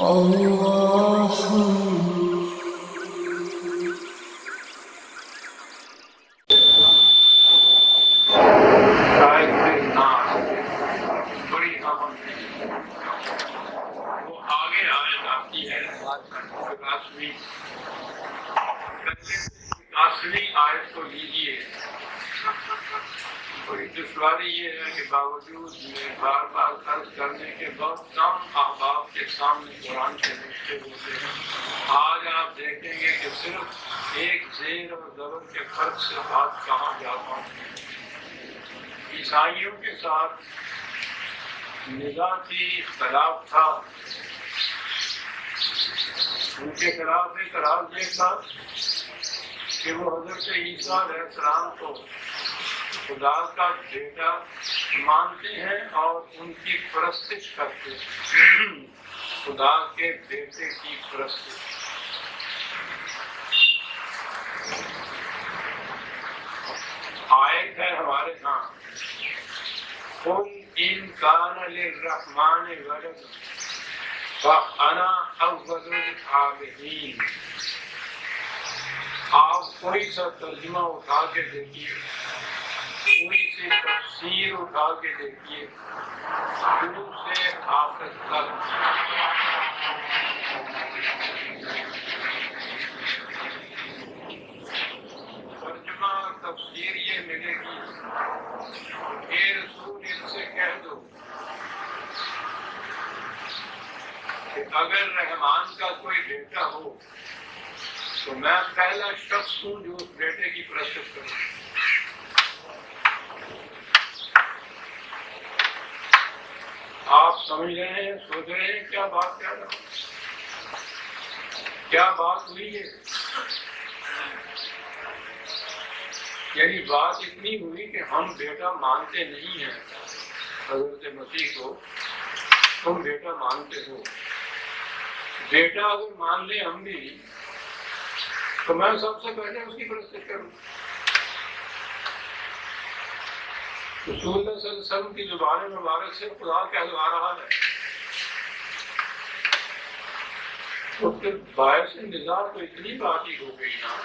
اللہ بڑی اہم وہ آگے آیت آتی ہے 80 آیت کو لیجیے. بڑی دشواری یہ ہے کہ باوجود میں بار بار عرض کرنے کے بہت کم احباب کے سامنے قرآن کے نقطے ہوتے ہیں. آج آپ دیکھیں گے کہ صرف ایک زیر اور زبر کے فرق سے بات کہاں جا پہنچتی ہے. عیسائیوں کے ساتھ نزاع کی اختلاف تھا. ان کے خلاف اعتراض یہ تھا کہ وہ حضرت عیسیٰ علیہ السلام کو خدا کا بیٹا مانتے ہیں اور ان کی پرستش کرتے ہیں. خدا کے بیٹے کی پرستش. آیت ہے ہمارے ہاں قل ان کان للرحمن ولد فانا اول العابدین. آپ کوئی سا ترجمہ اٹھا کے دیکھیے, کوئی سی تفسیر اٹھا کے دیکھیے, شروع سے آخر تک ترجمہ تفسیر یہ ملے گی اے رسول ان سے کہہ دو کہ اگر رحمان کا کوئی بیٹا ہو تو میں پہلا شخص ہوں جو اس بیٹے کی پرستش کروں. آپ سمجھ رہے ہیں, سوچ رہے ہیں کیا بات کر رہا ہوں, کیا بات ہوئی ہے. یعنی بات اتنی ہوئی کہ ہم بیٹا مانتے نہیں ہیں حضرت مسیح کو, تم بیٹا مانتے ہو. بیٹا اگر مان لیں ہم بھی تو میں سب سے پہلے اس کی پرستش کروں. رسول اللہ صلی اللہ علیہ وسلم کی زبان مبارک سے خدا کہلوا رہا ہے. تو پھر باعث نظام تو اتنی بات ہی ہو گئی نا.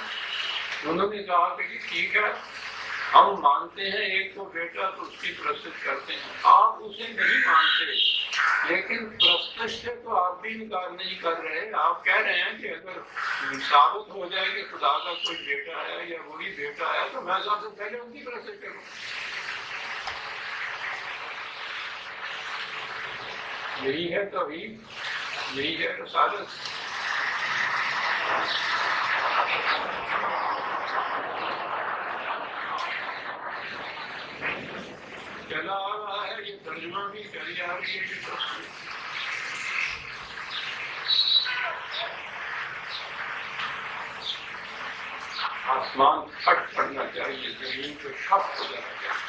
انہوں نے کہا کہ ٹھیک ہے ہم مانتے ہیں ایک کو بیٹا تو اس کی پرستش کرتے ہیں. آپ اسے نہیں مانتے لیکن پرستش سے تو آپ بھی انکار نہیں کر رہے. آپ کہہ رہے ہیں کہ اگر ثابت ہو جائے کہ خدا کا کوئی بیٹا ہے یا وہی بیٹا ہے تو میں سب سے پہلے ان کی پرستش کروں. یہی ہے توحید, یہی ہے رسالت. چلا آ رہا ہے یہ ترجمہ بھی چلی آ رہی ہے یہ تفسیر. آسمان پھٹ پڑنا چاہیے, زمین پہ ٹھپ ہو جانا چاہیے.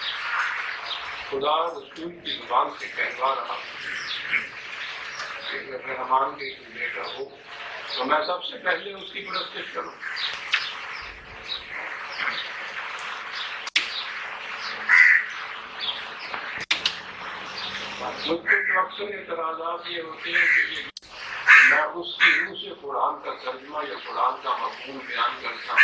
خدا رسول کی زبان سے کہلوا رہا کہ اگر رحمان کے کوئی بیٹا ہو تو میں سب سے پہلے اس کی پرستش کروں. مجھ کو تو اکثر اعتراضات یہ ہوتے ہیں کہ میں اس کی روح سے قرآن کا ترجمہ یا قرآن کا مفہوم بیان کرتا ہوں.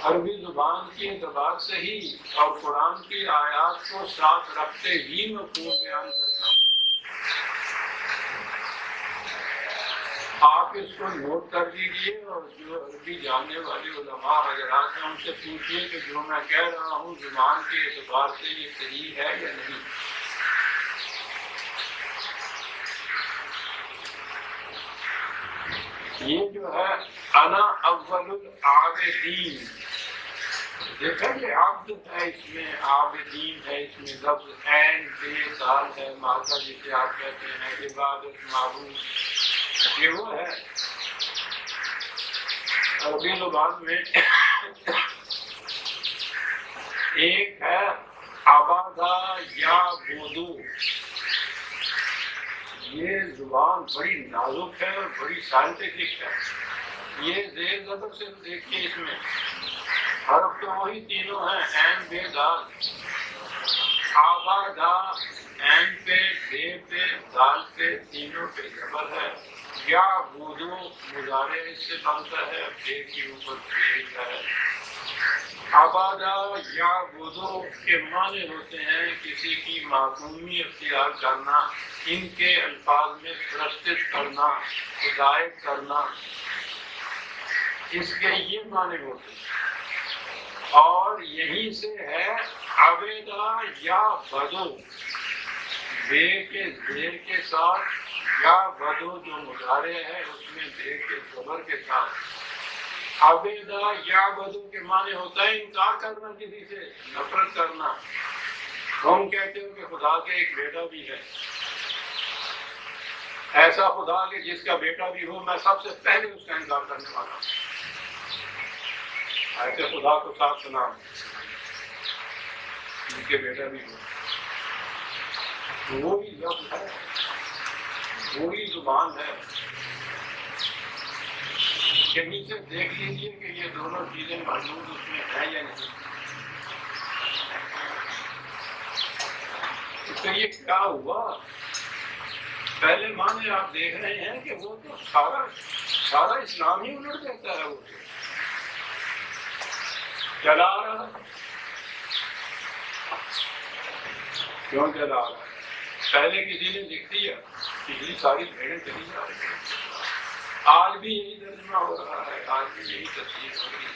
عربی زبان کے اعتبار سے ہی اور قرآن کی آیات کو ساتھ رکھتے ہی مفہوم بیان کرتا ہوں. آپ اس کو نوٹ کر لیجیے اور جو عربی جاننے والے علماء حضرات ہیں ان سے پوچھیے کہ جو میں کہہ رہا ہوں زبان کے اعتبار سے یہ صحیح ہے یا نہیں. یہ جو ہے انا اول العابدین, دیکھا کہ عبد ہے اس میں, عابدین ہے اس میں, لفظ عین بے سال ہے, ماتا جسے آپ کہتے ہیں عبادت معبود, یہ وہ ہے. عربی زبان میں ایک ہے عبادہ یا بودو. یہ زبان بڑی نازک ہے اور بڑی سائنٹیفک ہے. یہ زیر زبر سے دیکھیے اس میں حرف تو وہی تینوں ہیں, عین بے دال. آبادہ عین پہ، بے پہ، دال پہ، تینوں پہ زبر ہے. یا بدو مضارع اس سے بنتا ہے، بے کے اوپر پیش ہے. عبادہ یا بدو کے معنی ہوتے ہیں کسی کی معصومی اختیار کرنا، ان کے الفاظ میں پرستش کرنا، ہدایت کرنا، اس کے یہ معنی ہوتے ہیں. اور یہیں سے ہے عبیدہ یا بدو، بے کے زیر کے ساتھ، یا بدو جو مضارع ہے اس میں بے کے زبر کے ساتھ. عبیدہ یا بدو کے معنی ہوتا ہے انکار کرنا، کسی سے نفرت کرنا. تم کہتے ہو کہ خدا کے ایک بیٹا بھی ہے، ایسا خدا کہ جس کا بیٹا بھی ہو میں سب سے پہلے اس کا انکار کرنے والا ہوں. ایسے خدا کو ساتھ سنا ان کے بیٹا بھی ہو. وہی لفظ ہے، وہی زبان ہے. کہیں سے دیکھ لیجیے کہ یہ دونوں چیزیں موجود اس میں ہیں یا نہیں. اس کا یہ کیا ہوا؟ پہلے معنی آپ دیکھ رہے ہیں کہ وہ تو سارا اسلام ہی الٹ دیتا ہے. وہ چلا رہا ہے. کیوں چلا رہا ہے؟ پہلے کسی نے لکھ دیا، پچھلی ساری بھیڑیں چلی جا رہی ہیں. آج بھی یہی ترجمہ ہو رہا ہے، آج بھی یہی تفسیر ہو رہی ہے.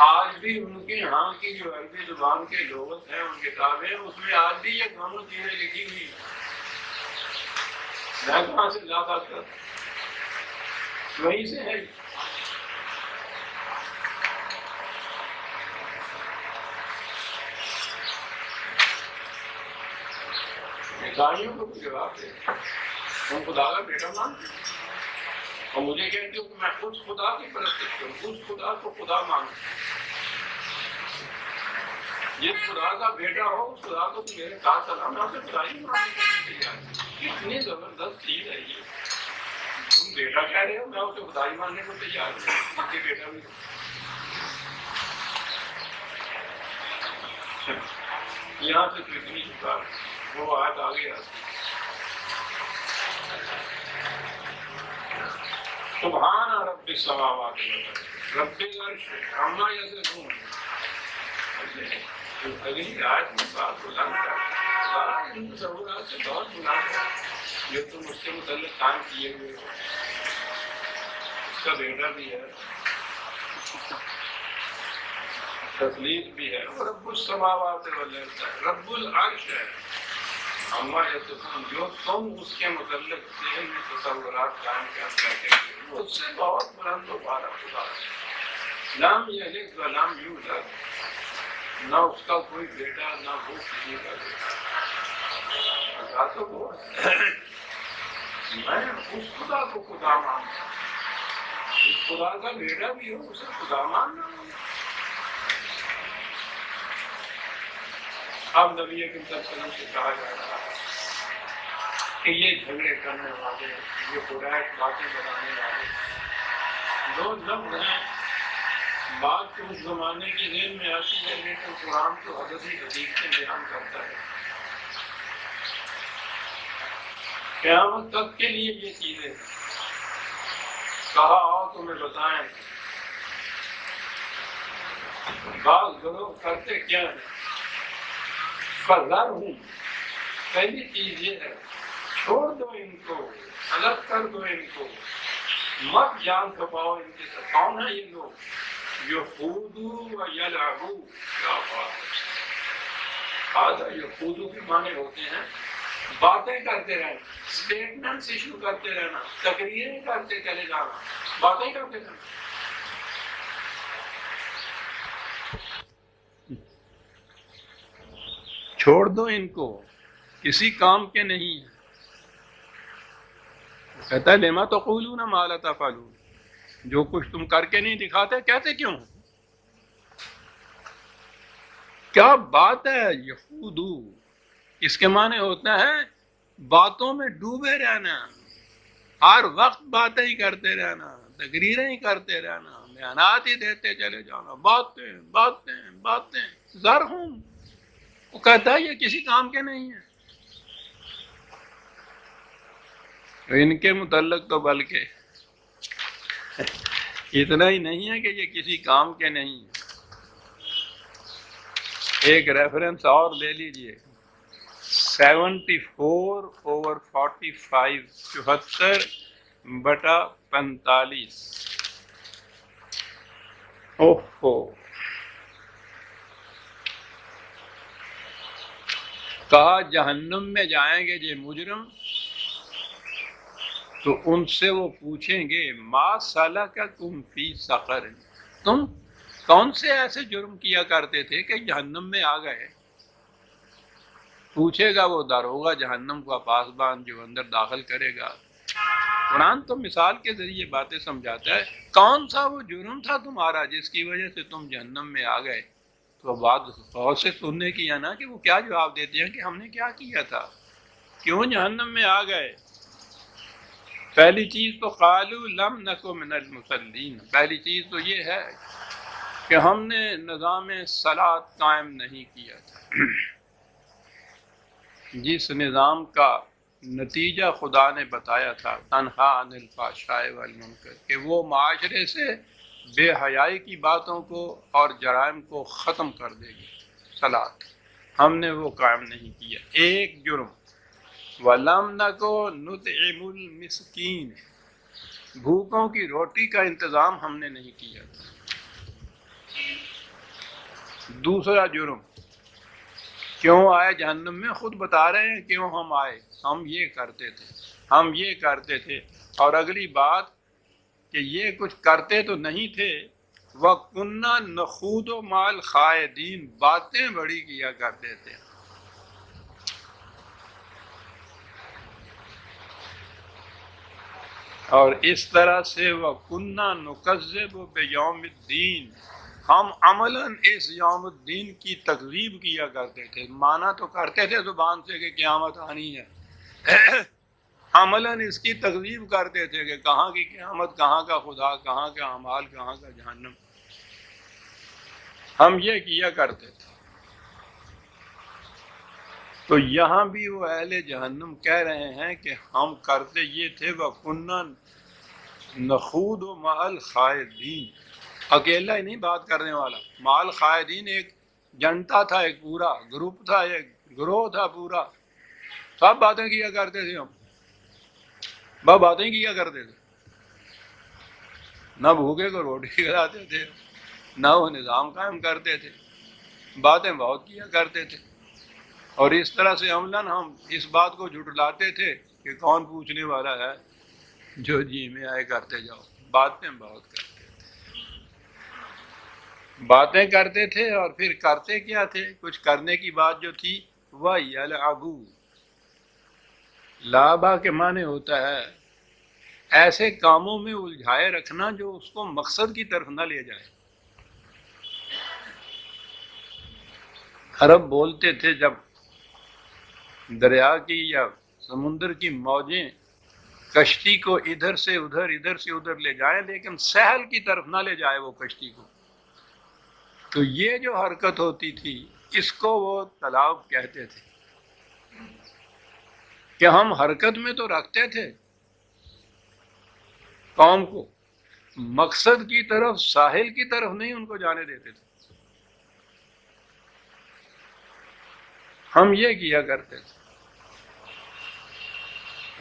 آج بھی ان کے یہاں کی جو عربی زبان کے لغت ہیں، ان کتابیں، اس میں آج بھی یہ دونوں چیزیں لکھی ہوئی ہیں. میں کہاں سے لا سکتا؟ وہیں سے ہے. عیسائیوں کو جواب دے، تم خدا کا بیٹا مانتے اور مجھے کہتے ہو کہ میں اس خدا کی پرستش کروں، اس خدا کو خدا مانوں. جس خدا کا بیٹا ہو اس خدا کو تو میرے ساتھ سلام، میں اسے خدا ہی ماننے کو تیار. کتنی زبردست چیز ہے یہ. تم بیٹا کہہ رہے ہو، میں اسے خدا ہی ماننے کو تیار ہوں. ان کے بیٹا بھی یہاں سے کتنی شکار وہ آیت آگے آتی. سبحان رب السماوات رب العرش عما یصفون. اگلی آیت میں بات بلند ہے، ان تصورات سے بہت بلند ہے جو تم اس کے متعلق کام کیے ہوئے ہو. اس کا بیٹا بھی ہے، تخلیق بھی ہے، اور رب السماوات والارض، رب العرش ہے. عما یصفون جو تم اس کے متعلق ذہن میں تصورات قائم کرتے ہو، اس سے بہت بلند و بالا خدا ہے. لم یلد ولم یولد، نہ اس کا کوئی بیٹا نہ وہ کسی کا بیٹا. خدا تو وہ ہے. میں اس خدا کو خدا مانتا ہوں. اس خدا کا بیٹا بھی ہو اسے خدا ماننا ہوں. اب نبی اکرم صلی اللہ علیہ وسلم سے کہا جا رہا ہے کہ یہ جھگڑے کرنے والے، یہ قریش باتیں بنانے والے دو لفظ ہیں. بات تو اس زمانے کی ذہن میں آتی ہے، لیکن قرآن تو عددی حقیقتیں بیان کرتا ہے. قیامت تک کے لیے یہ چیزیں کہا آؤ تمہیں بتائیں. بعض گروہ کرتے کیا ہیں؟ فضر ہوں. پہلی چیز یہ ہے چھوڑ دو ان کو، الگ کر دو ان کو، مت جان چھپاؤ ان کے ساتھ. کون ہے یہ لوگ؟ یخوضو و یلعبو. کیا بات ہے. آدھا یخوضو کے معنی ہوتے ہیں باتیں کرتے رہنا، اسٹیٹمنٹس ایشو کرتے رہنا، تقریریں کرتے چلے جانا، باتیں کرتے رہنا. چھوڑ دو ان کو، کسی کام کے نہیں ہیں. کہتا ہے لما تقولون ما لا تفعلون. جو کچھ تم کر کے نہیں دکھاتے کہتے کیوں؟ کیا بات ہے. یخوضو اس کے معنی ہوتا ہے باتوں میں ڈوبے رہنا، ہر وقت باتیں ہی کرتے رہنا، تقریریں ہی کرتے رہنا، بیانات ہی دیتے چلے جانا، باتیں باتیں باتیں. زرہم، وہ کہتا ہے یہ کسی کام کے نہیں ہیں. ان کے متعلق تو بلکہ اتنا ہی نہیں ہے کہ یہ کسی کام کے نہیں. ایک ریفرنس اور لے لیجئے، 74/45 74/45. اوہو، کہا جہنم میں جائیں گے یہ مجرم تو ان سے وہ پوچھیں گے ما سلککم فی سقر، تم کون سے ایسے جرم کیا کرتے تھے کہ جہنم میں آ گئے؟ پوچھے گا وہ داروغہ جہنم کا پاسبان جو اندر داخل کرے گا. قرآن تو مثال کے ذریعے باتیں سمجھاتا ہے. کون سا وہ جرم تھا تمہارا جس کی وجہ سے تم جہنم میں آ گئے؟ تو بات غور سے سننے کی ہے نا کہ وہ کیا جواب دیتے ہیں کہ ہم نے کیا کیا تھا، کیوں جہنم میں آ گئے؟ پہلی چیز تو قالوا لم نک من المصلین، پہلی چیز تو یہ ہے کہ ہم نے نظام صلاۃ قائم نہیں کیا تھا، جس نظام کا نتیجہ خدا نے بتایا تھا تنہا عن الفحشاء والمنکر، کہ وہ معاشرے سے بے حیائی کی باتوں کو اور جرائم کو ختم کر دے گی. صلاۃ ہم نے وہ قائم نہیں کیا. ایک جرم. وَلَمْ نَكُ نُطْعِمُ الْمِسْكِينَ، بھوکوں کی روٹی کا انتظام ہم نے نہیں کیا تھا. دوسرا جرم، کیوں آئے جہنم میں؟ خود بتا رہے ہیں کیوں ہم آئے، ہم یہ کرتے تھے، ہم یہ کرتے تھے. اور اگلی بات کہ یہ کچھ کرتے تو نہیں تھے، وَكُنَّا نَخُوضُ مَعَ الْخَائِضِينَ، باتیں بڑی کیا کرتے تھے. اور اس طرح سے وَكُنَّا نُكَذِّبُ بِيَوْمِ الدِّينِ، ہم عملاً اس یوم الدین کی تکذیب کیا کرتے تھے. مانا تو کرتے تھے زبان سے کہ قیامت آنی ہے، عملاً اس کی تکذیب کرتے تھے کہ کہاں کی قیامت، کہاں کا خدا، کہاں کا اعمال، کہاں کا جہنم. ہم یہ کیا کرتے تھے. تو یہاں بھی وہ اہل جہنم کہہ رہے ہیں کہ ہم کرتے یہ تھے وَكُنَّا نَخُوضُ مَعَ الْخَائِضِينَ. اکیلا ہی نہیں بات کرنے والا، مع الخائضین ایک جنتا تھا، ایک پورا گروپ تھا، ایک گروہ تھا پورا. سب باتیں کیا کرتے تھے، ہم بس باتیں کیا کرتے تھے، نہ بھوکے کو روٹی کھلاتے تھے، نہ وہ نظام قائم کرتے تھے، باتیں بہت کیا کرتے تھے. اور اس طرح سے عملاً ہم اس بات کو جھٹلاتے تھے کہ کون پوچھنے والا ہے، جو جی میں آئے کرتے جاؤ. باتیں بہت کرتے، باتیں کرتے تھے. اور پھر کرتے کیا تھے؟ کچھ کرنے کی بات جو تھی وَيَلْعَبُوا، لعبہ کے معنی ہوتا ہے ایسے کاموں میں الجھائے رکھنا جو اس کو مقصد کی طرف نہ لے جائے. عرب بولتے تھے جب دریا کی یا سمندر کی موجیں کشتی کو ادھر سے ادھر ادھر سے ادھر لے جائیں لیکن ساحل کی طرف نہ لے جائے وہ کشتی کو، تو یہ جو حرکت ہوتی تھی اس کو وہ تلاؤ کہتے تھے. کہ ہم حرکت میں تو رکھتے تھے قوم کو، مقصد کی طرف، ساحل کی طرف نہیں ان کو جانے دیتے تھے. ہم یہ کیا کرتے تھے.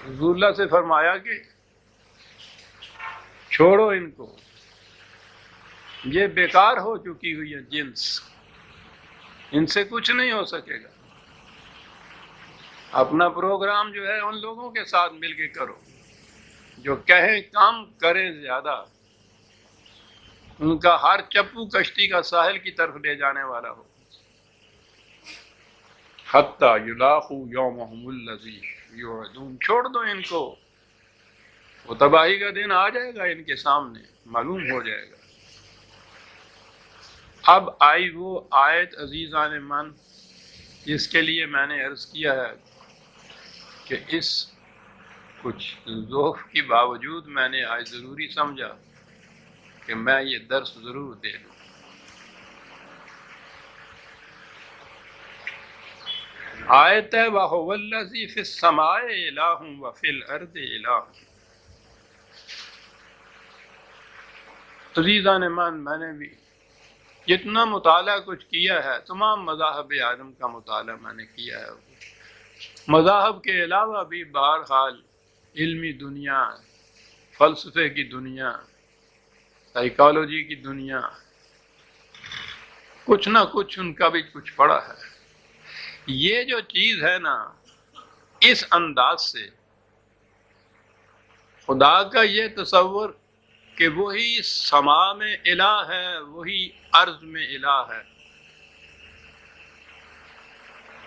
رسول اللہ سے فرمایا کہ چھوڑو ان کو، یہ بیکار ہو چکی ہوئی ہے جنس، ان سے کچھ نہیں ہو سکے گا. اپنا پروگرام جو ہے ان لوگوں کے ساتھ مل کے کرو جو کہیں کام کریں زیادہ، ان کا ہر چپو کشتی کا ساحل کی طرف لے جانے والا ہو. حتیٰ یلاقوا یومہم الذی یوعدون، چھوڑ دو ان کو، وہ تباہی کا دن آ جائے گا ان کے سامنے، معلوم ہو جائے گا. اب آئی وہ آیت عزیزان من جس کے لیے میں نے عرض کیا ہے کہ اس کچھ ذوف کے باوجود میں نے آج ضروری سمجھا کہ میں یہ درس ضرور دے دوں. آیت ہے وَهُوَ الَّذِي فِي السَّمَاءِ إِلَٰهٌ وَفِي الْأَرْضِ إِلَٰهٌ۔ عزیزان من، میں نے بھی جتنا مطالعہ کچھ کیا ہے، تمام مذاہب عالم کا مطالعہ میں نے کیا ہے، مذاہب کے علاوہ بھی بہرحال علمی دنیا، فلسفے کی دنیا، سائیکالوجی کی دنیا، کچھ نہ کچھ ان کا بھی کچھ پڑا ہے۔ یہ جو چیز ہے نا، اس انداز سے خدا کا یہ تصور کہ وہی سما میں الہ ہے، وہی ارض میں الہ ہے،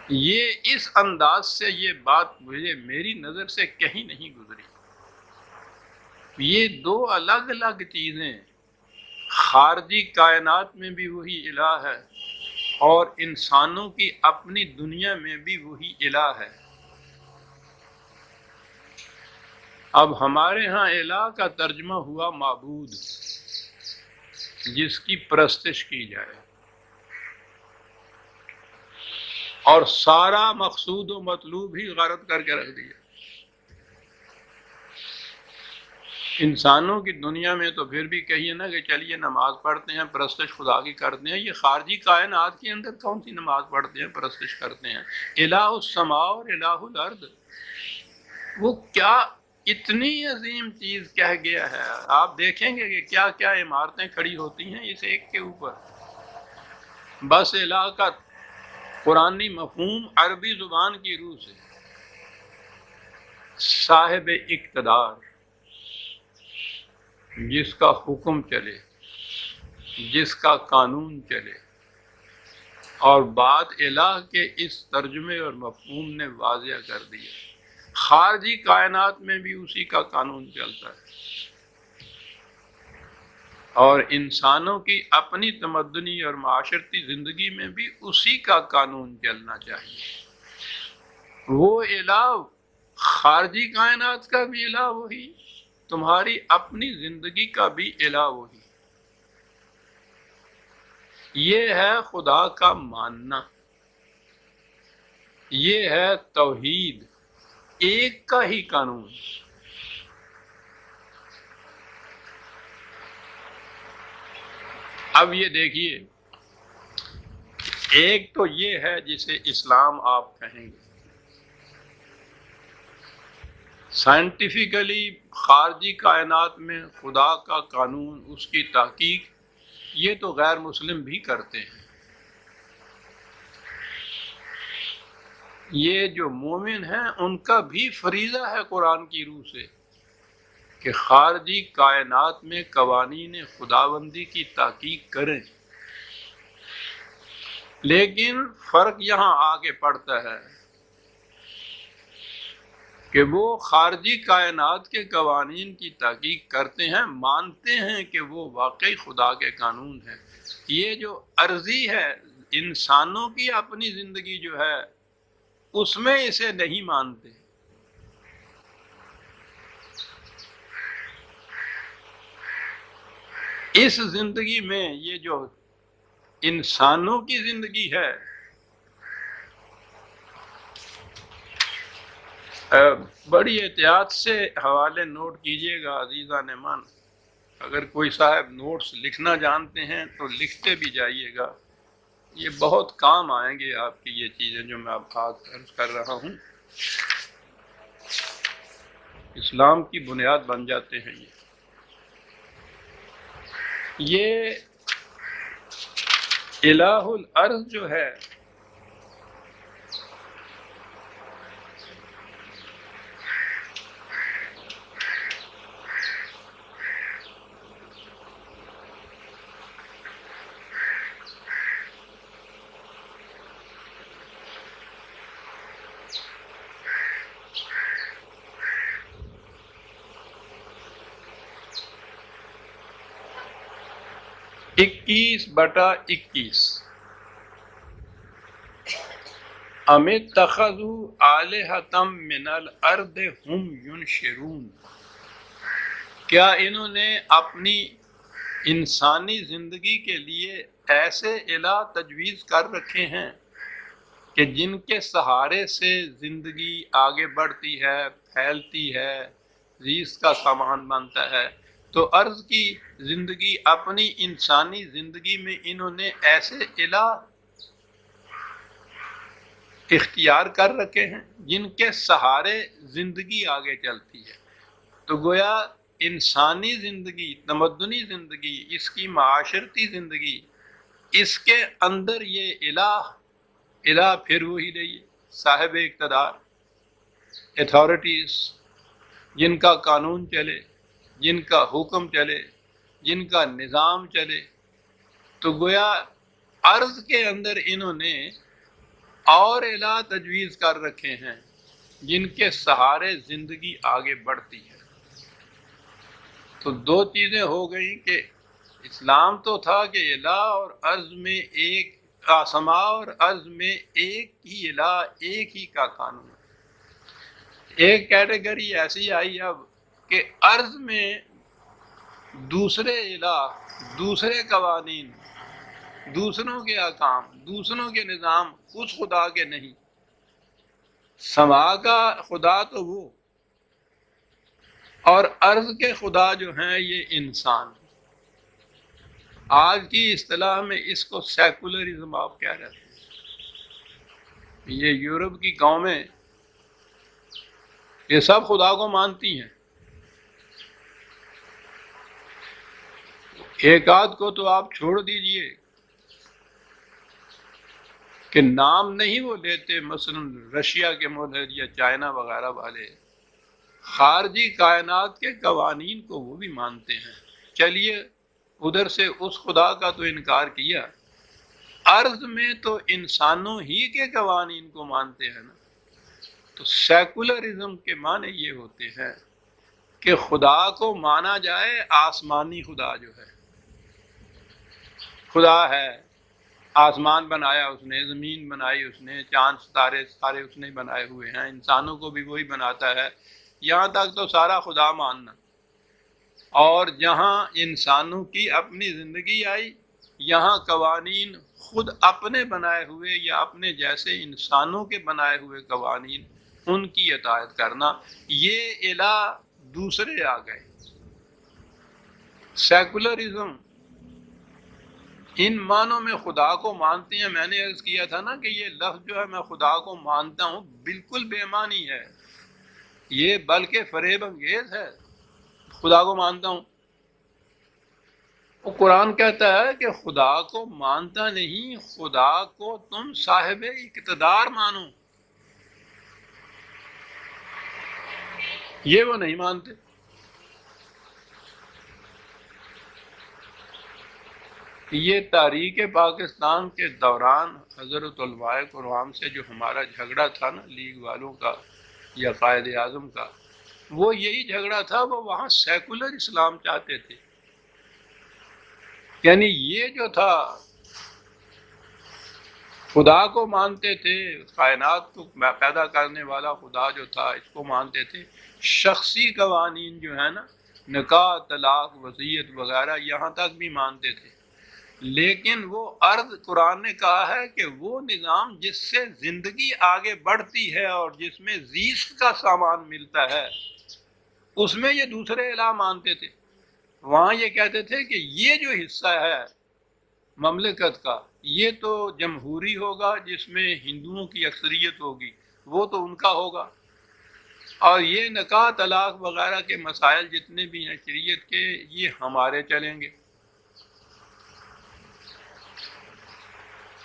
یہ اس انداز سے یہ بات مجھے میری نظر سے کہیں نہیں گزری۔ یہ دو الگ الگ چیزیں، خارجی کائنات میں بھی وہی الہ ہے اور انسانوں کی اپنی دنیا میں بھی وہی الہ ہے۔ اب ہمارے ہاں الہ کا ترجمہ ہوا معبود، جس کی پرستش کی جائے، اور سارا مقصود و مطلوب ہی غرض کر کے رکھ دیا۔ انسانوں کی دنیا میں تو پھر بھی کہیے نا کہ چلیے نماز پڑھتے ہیں، پرستش خدا کی کرتے ہیں، یہ خارجی کائنات کے اندر کون سی نماز پڑھتے ہیں، پرستش کرتے ہیں؟ الہ السماء اور الہ الارض، وہ کیا اتنی عظیم چیز کہہ گیا ہے۔ آپ دیکھیں گے کہ کیا کیا عمارتیں کھڑی ہوتی ہیں اس ایک کے اوپر۔ بس الہ کا قرآنی مفہوم عربی زبان کی روح سے صاحب اقتدار، جس کا حکم چلے، جس کا قانون چلے، اور بات الہ کے اس ترجمے اور مفہوم نے واضح کر دیا۔ خارجی کائنات میں بھی اسی کا قانون چلتا ہے، اور انسانوں کی اپنی تمدنی اور معاشرتی زندگی میں بھی اسی کا قانون چلنا چاہیے۔ وہ الہ، خارجی کائنات کا بھی الہ وہی، تمہاری اپنی زندگی کا بھی الہ وہی۔ یہ ہے خدا کا ماننا، یہ ہے توحید، ایک کا ہی قانون۔ اب یہ دیکھیے، ایک تو یہ ہے جسے اسلام آپ کہیں گے، سائنٹیفیکلی خارجی کائنات میں خدا کا قانون، اس کی تحقیق، یہ تو غیر مسلم بھی کرتے ہیں۔ یہ جو مومن ہیں ان کا بھی فریضہ ہے قرآن کی روح سے کہ خارجی کائنات میں قوانین خداوندی کی تحقیق کریں، لیکن فرق یہاں آگے پڑتا ہے کہ وہ خارجی کائنات کے قوانین کی تحقیق کرتے ہیں، مانتے ہیں کہ وہ واقعی خدا کے قانون ہیں۔ یہ جو عرضی ہے، انسانوں کی اپنی زندگی جو ہے، اس میں اسے نہیں مانتے۔ اس زندگی میں یہ جو انسانوں کی زندگی ہے، بڑی احتیاط سے حوالے نوٹ کیجئے گا عزیزان من۔ اگر کوئی صاحب نوٹس لکھنا جانتے ہیں تو لکھتے بھی جائیے گا، یہ بہت کام آئیں گے آپ کی یہ چیزیں جو میں آپ آج عرض کر رہا ہوں، اسلام کی بنیاد بن جاتے ہیں۔ یہ الہ الارض جو ہے، اکیس بٹا اکیس، ام اتخذوا آلہۃ من الارض ہم ینشرون، کیا انہوں نے اپنی انسانی زندگی کے لیے ایسے الہ تجویز کر رکھے ہیں کہ جن کے سہارے سے زندگی آگے بڑھتی ہے، پھیلتی ہے، رزق کا سامان بنتا ہے، تو عرض کی زندگی، اپنی انسانی زندگی میں انہوں نے ایسے الہ اختیار کر رکھے ہیں جن کے سہارے زندگی آگے چلتی ہے۔ تو گویا انسانی زندگی، تمدنی زندگی، اس کی معاشرتی زندگی، اس کے اندر یہ الہ پھر وہی رہی ہے، صاحب اقتدار، اتھارٹیز، جن کا قانون چلے، جن کا حکم چلے، جن کا نظام چلے۔ تو گویا عرض کے اندر انہوں نے اور الہ تجویز کر رکھے ہیں جن کے سہارے زندگی آگے بڑھتی ہے۔ تو دو چیزیں ہو گئیں کہ اسلام تو تھا کہ الہ اور عرض میں ایک، آسما اور عرض میں ایک ہی الہ، ایک ہی کا قانون۔ ایک کیٹیگری ایسی آئی اب کہ عرض میں دوسرے الہ، دوسرے قوانین، دوسروں کے احکام، دوسروں کے نظام اس خدا کے نہیں۔ سما کا خدا تو وہ، اور عرض کے خدا جو ہیں یہ انسان۔ آج کی اصطلاح میں اس کو سیکولرزم آپ کہہ رہے ہیں۔ یہ یورپ کی قومیں یہ سب خدا کو مانتی ہیں، ایک آدھ کو تو آپ چھوڑ دیجئے کہ نام نہیں وہ لیتے، مثلا رشیا کے ملحد یا چائنا وغیرہ والے خارجی کائنات کے قوانین کو وہ بھی مانتے ہیں۔ چلیے ادھر سے اس خدا کا تو انکار کیا، عرض میں تو انسانوں ہی کے قوانین کو مانتے ہیں نا۔ تو سیکولرزم کے معنی یہ ہوتے ہیں کہ خدا کو مانا جائے آسمانی خدا جو ہے، خدا ہے، آسمان بنایا اس نے، زمین بنائی اس نے، چاند ستارے سارے اس نے بنائے ہوئے ہیں، انسانوں کو بھی وہی بناتا ہے، یہاں تک تو سارا خدا ماننا۔ اور جہاں انسانوں کی اپنی زندگی آئی، یہاں قوانین خود اپنے بنائے ہوئے یا اپنے جیسے انسانوں کے بنائے ہوئے قوانین، ان کی اطاعت کرنا، یہ الہ دوسرے آ گئے۔ سیکولرزم ان معنوں میں خدا کو مانتے ہیں۔ میں نے عرض کیا تھا نا کہ یہ لفظ جو ہے میں خدا کو مانتا ہوں بالکل بے معنی ہے، یہ بلکہ فریب انگیز ہے۔ خدا کو مانتا ہوں، وہ قرآن کہتا ہے کہ خدا کو مانتا نہیں، خدا کو تم صاحب اقتدار مانو۔ یہ وہ نہیں مانتے۔ یہ تاریخ پاکستان کے دوران حضرت علماء کرام سے جو ہمارا جھگڑا تھا نا، لیگ والوں کا یا قائد اعظم کا، وہ یہی جھگڑا تھا۔ وہ وہاں سیکولر اسلام چاہتے تھے، یعنی یہ جو تھا خدا کو مانتے تھے، کائنات کو پیدا کرنے والا خدا جو تھا اس کو مانتے تھے، شخصی قوانین جو ہے نا، نکاح، طلاق، وصیت وغیرہ یہاں تک بھی مانتے تھے۔ لیکن وہ عرض قرآن نے کہا ہے کہ وہ نظام جس سے زندگی آگے بڑھتی ہے اور جس میں رزق کا سامان ملتا ہے، اس میں یہ دوسرے الہ مانتے تھے۔ وہاں یہ کہتے تھے کہ یہ جو حصہ ہے مملکت کا، یہ تو جمہوری ہوگا، جس میں ہندوؤں کی اکثریت ہوگی، وہ تو ان کا ہوگا، اور یہ نکاح، طلاق وغیرہ کے مسائل جتنے بھی ہیں شریعت کے، یہ ہمارے چلیں گے۔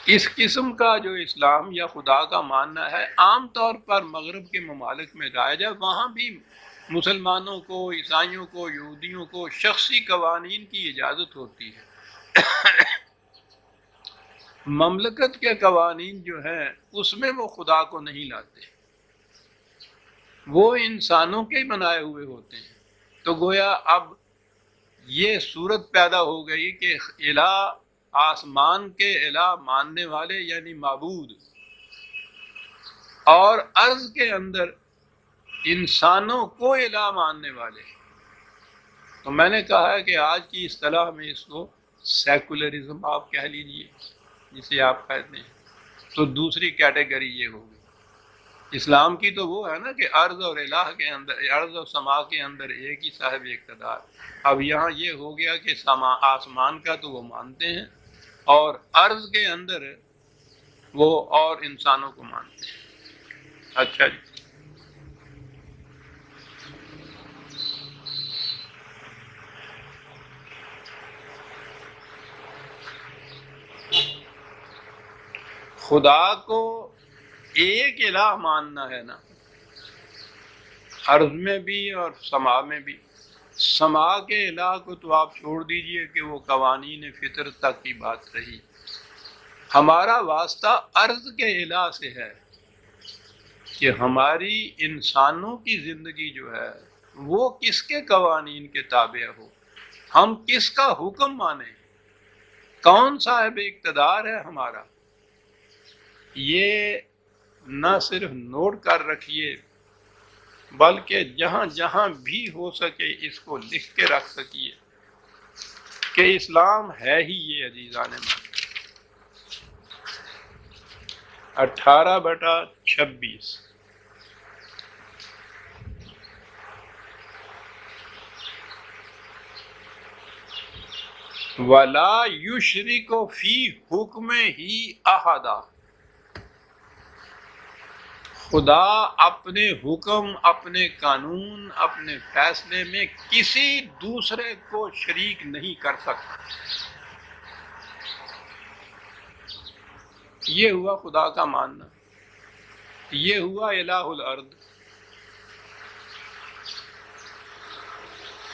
اس قسم کا جو اسلام یا خدا کا ماننا ہے عام طور پر مغرب کے ممالک میں رائج ہے۔ وہاں بھی مسلمانوں کو، عیسائیوں کو، یہودیوں کو شخصی قوانین کی اجازت ہوتی ہے۔ مملکت کے قوانین جو ہیں اس میں وہ خدا کو نہیں لاتے، وہ انسانوں کے بنائے ہوئے ہوتے ہیں۔ تو گویا اب یہ صورت پیدا ہو گئی کہ الہ، آسمان کے الہ ماننے والے یعنی معبود، اور ارض کے اندر انسانوں کو الہ ماننے والے۔ تو میں نے کہا ہے کہ آج کی اصطلاح میں اس کو سیکولرزم آپ کہہ لیجئے، جسے آپ کہتے ہیں۔ تو دوسری کیٹیگری یہ ہوگی۔ اسلام کی تو وہ ہے نا کہ ارض اور الہ کے اندر، ارض اور سما کے اندر ایک ہی صاحب اقتدار۔ اب یہاں یہ ہو گیا کہ سما آسمان کا تو وہ مانتے ہیں، اور ارض کے اندر وہ اور انسانوں کو مانتے ہیں۔ اچھا جی، خدا کو ایک الہ ماننا ہے نا، ارض میں بھی اور سما میں بھی۔ سما کے الہ کو تو آپ چھوڑ دیجئے کہ وہ قوانین فطرت تک کی بات رہی، ہمارا واسطہ ارض کے الہ سے ہے کہ ہماری انسانوں کی زندگی جو ہے وہ کس کے قوانین کے تابع ہو، ہم کس کا حکم مانیں، کون صاحب اقتدار ہے ہمارا۔ یہ نہ صرف نوٹ کر رکھیے بلکہ جہاں جہاں بھی ہو سکے اس کو لکھ کے رکھ سکیے کہ اسلام ہے ہی یہ عزیزان من۔ 18/26 وَلَا يُشْرِكُ فِي حُكْمِهِ أَحَدًا، خدا اپنے حکم، اپنے قانون، اپنے فیصلے میں کسی دوسرے کو شریک نہیں کر سکتا۔ یہ ہوا خدا کا ماننا، یہ ہوا الہ الارض۔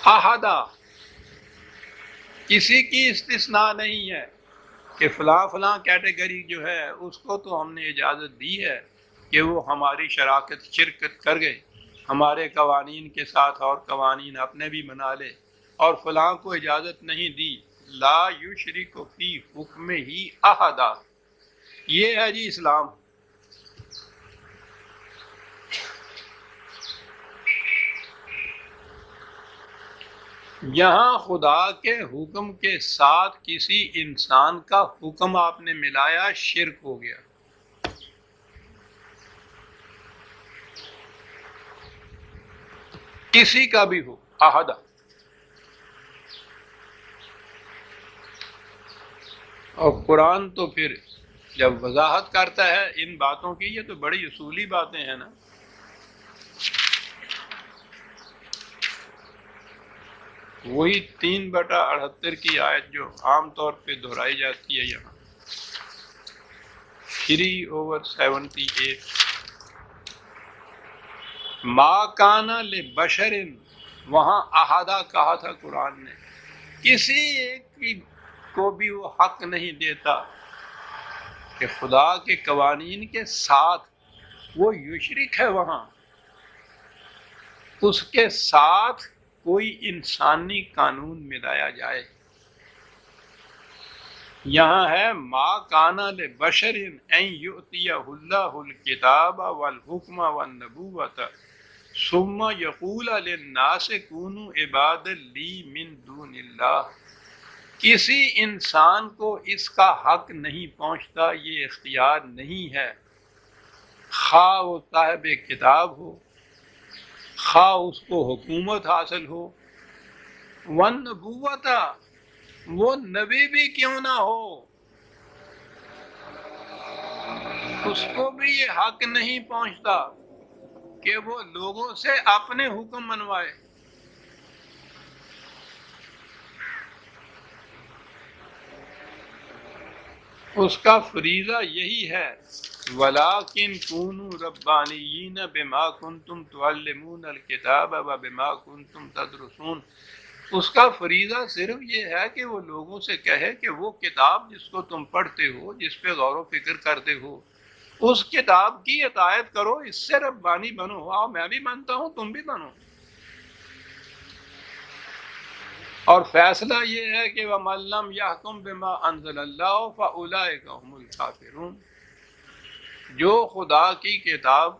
احدہ، کسی کی استثناء نہیں ہے کہ فلاں فلاں کیٹیگری جو ہے اس کو تو ہم نے اجازت دی ہے کہ وہ ہماری شرکت کر گئے، ہمارے قوانین کے ساتھ اور قوانین اپنے بھی بنا لے، اور فلاں کو اجازت نہیں دی۔ لا یشرک فی حکمہ احدا، یہ ہے جی اسلام۔ یہاں خدا کے حکم کے ساتھ کسی انسان کا حکم آپ نے ملایا، شرک ہو گیا۔ کسی کا بھی ہو، احد۔ اور قرآن تو پھر جب وضاحت کرتا ہے ان باتوں کی، یہ تو بڑی اصولی باتیں ہیں نا۔ وہی 3/78 کی آیت جو عام طور پہ دہرائی جاتی ہے یہاں، 3/78، ما کان لبشر، وہاں احدہ کہا تھا قرآن نے، کسی ایک کو بھی وہ حق نہیں دیتا کہ خدا کے قوانین کے ساتھ وہ یشرک ہے، وہاں اس کے ساتھ کوئی انسانی قانون ملایا جائے۔ یہاں ہے ما کان لبشر ان یؤتیہ اللہ الکتاب والحکم والنبوۃ ثم یقول للناس کونوا عبادا لی من دون اللہ، کسی انسان کو اس کا حق نہیں پہنچتا، یہ اختیار نہیں ہے، خواہ وہ صاحب کتاب ہو، خواہ اس کو حکومت حاصل ہو، والنبوۃ، وہ نبی بھی کیوں نہ ہو، اس کو بھی یہ حق نہیں پہنچتا کہ وہ لوگوں سے اپنے حکم منوائے۔ اس کا فریضہ یہی ہے، وَلَٰكِن كُونُوا رَبَّانِيِّينَ بِمَا كُنتُمْ تُعَلِّمُونَ الْكِتَابَ وَبِمَا كُنتُمْ تَدْرُسُونَ۔ اس کا فریضہ صرف یہ ہے کہ وہ لوگوں سے کہے کہ وہ کتاب جس کو تم پڑھتے ہو، جس پہ غور و فکر کرتے ہو، اس کتاب کی اطاعت کرو، اس سے ربانی بنو۔ آؤ میں بھی مانتا ہوں، تم بھی بنو۔ اور فیصلہ یہ ہے کہ وَمَن لَّمْ يَحْكُم بِمَا أَنزَلَ اللَّهُ فَأُولَٰئِكَ هُمُ الْكَافِرُونَ، جو خدا کی کتاب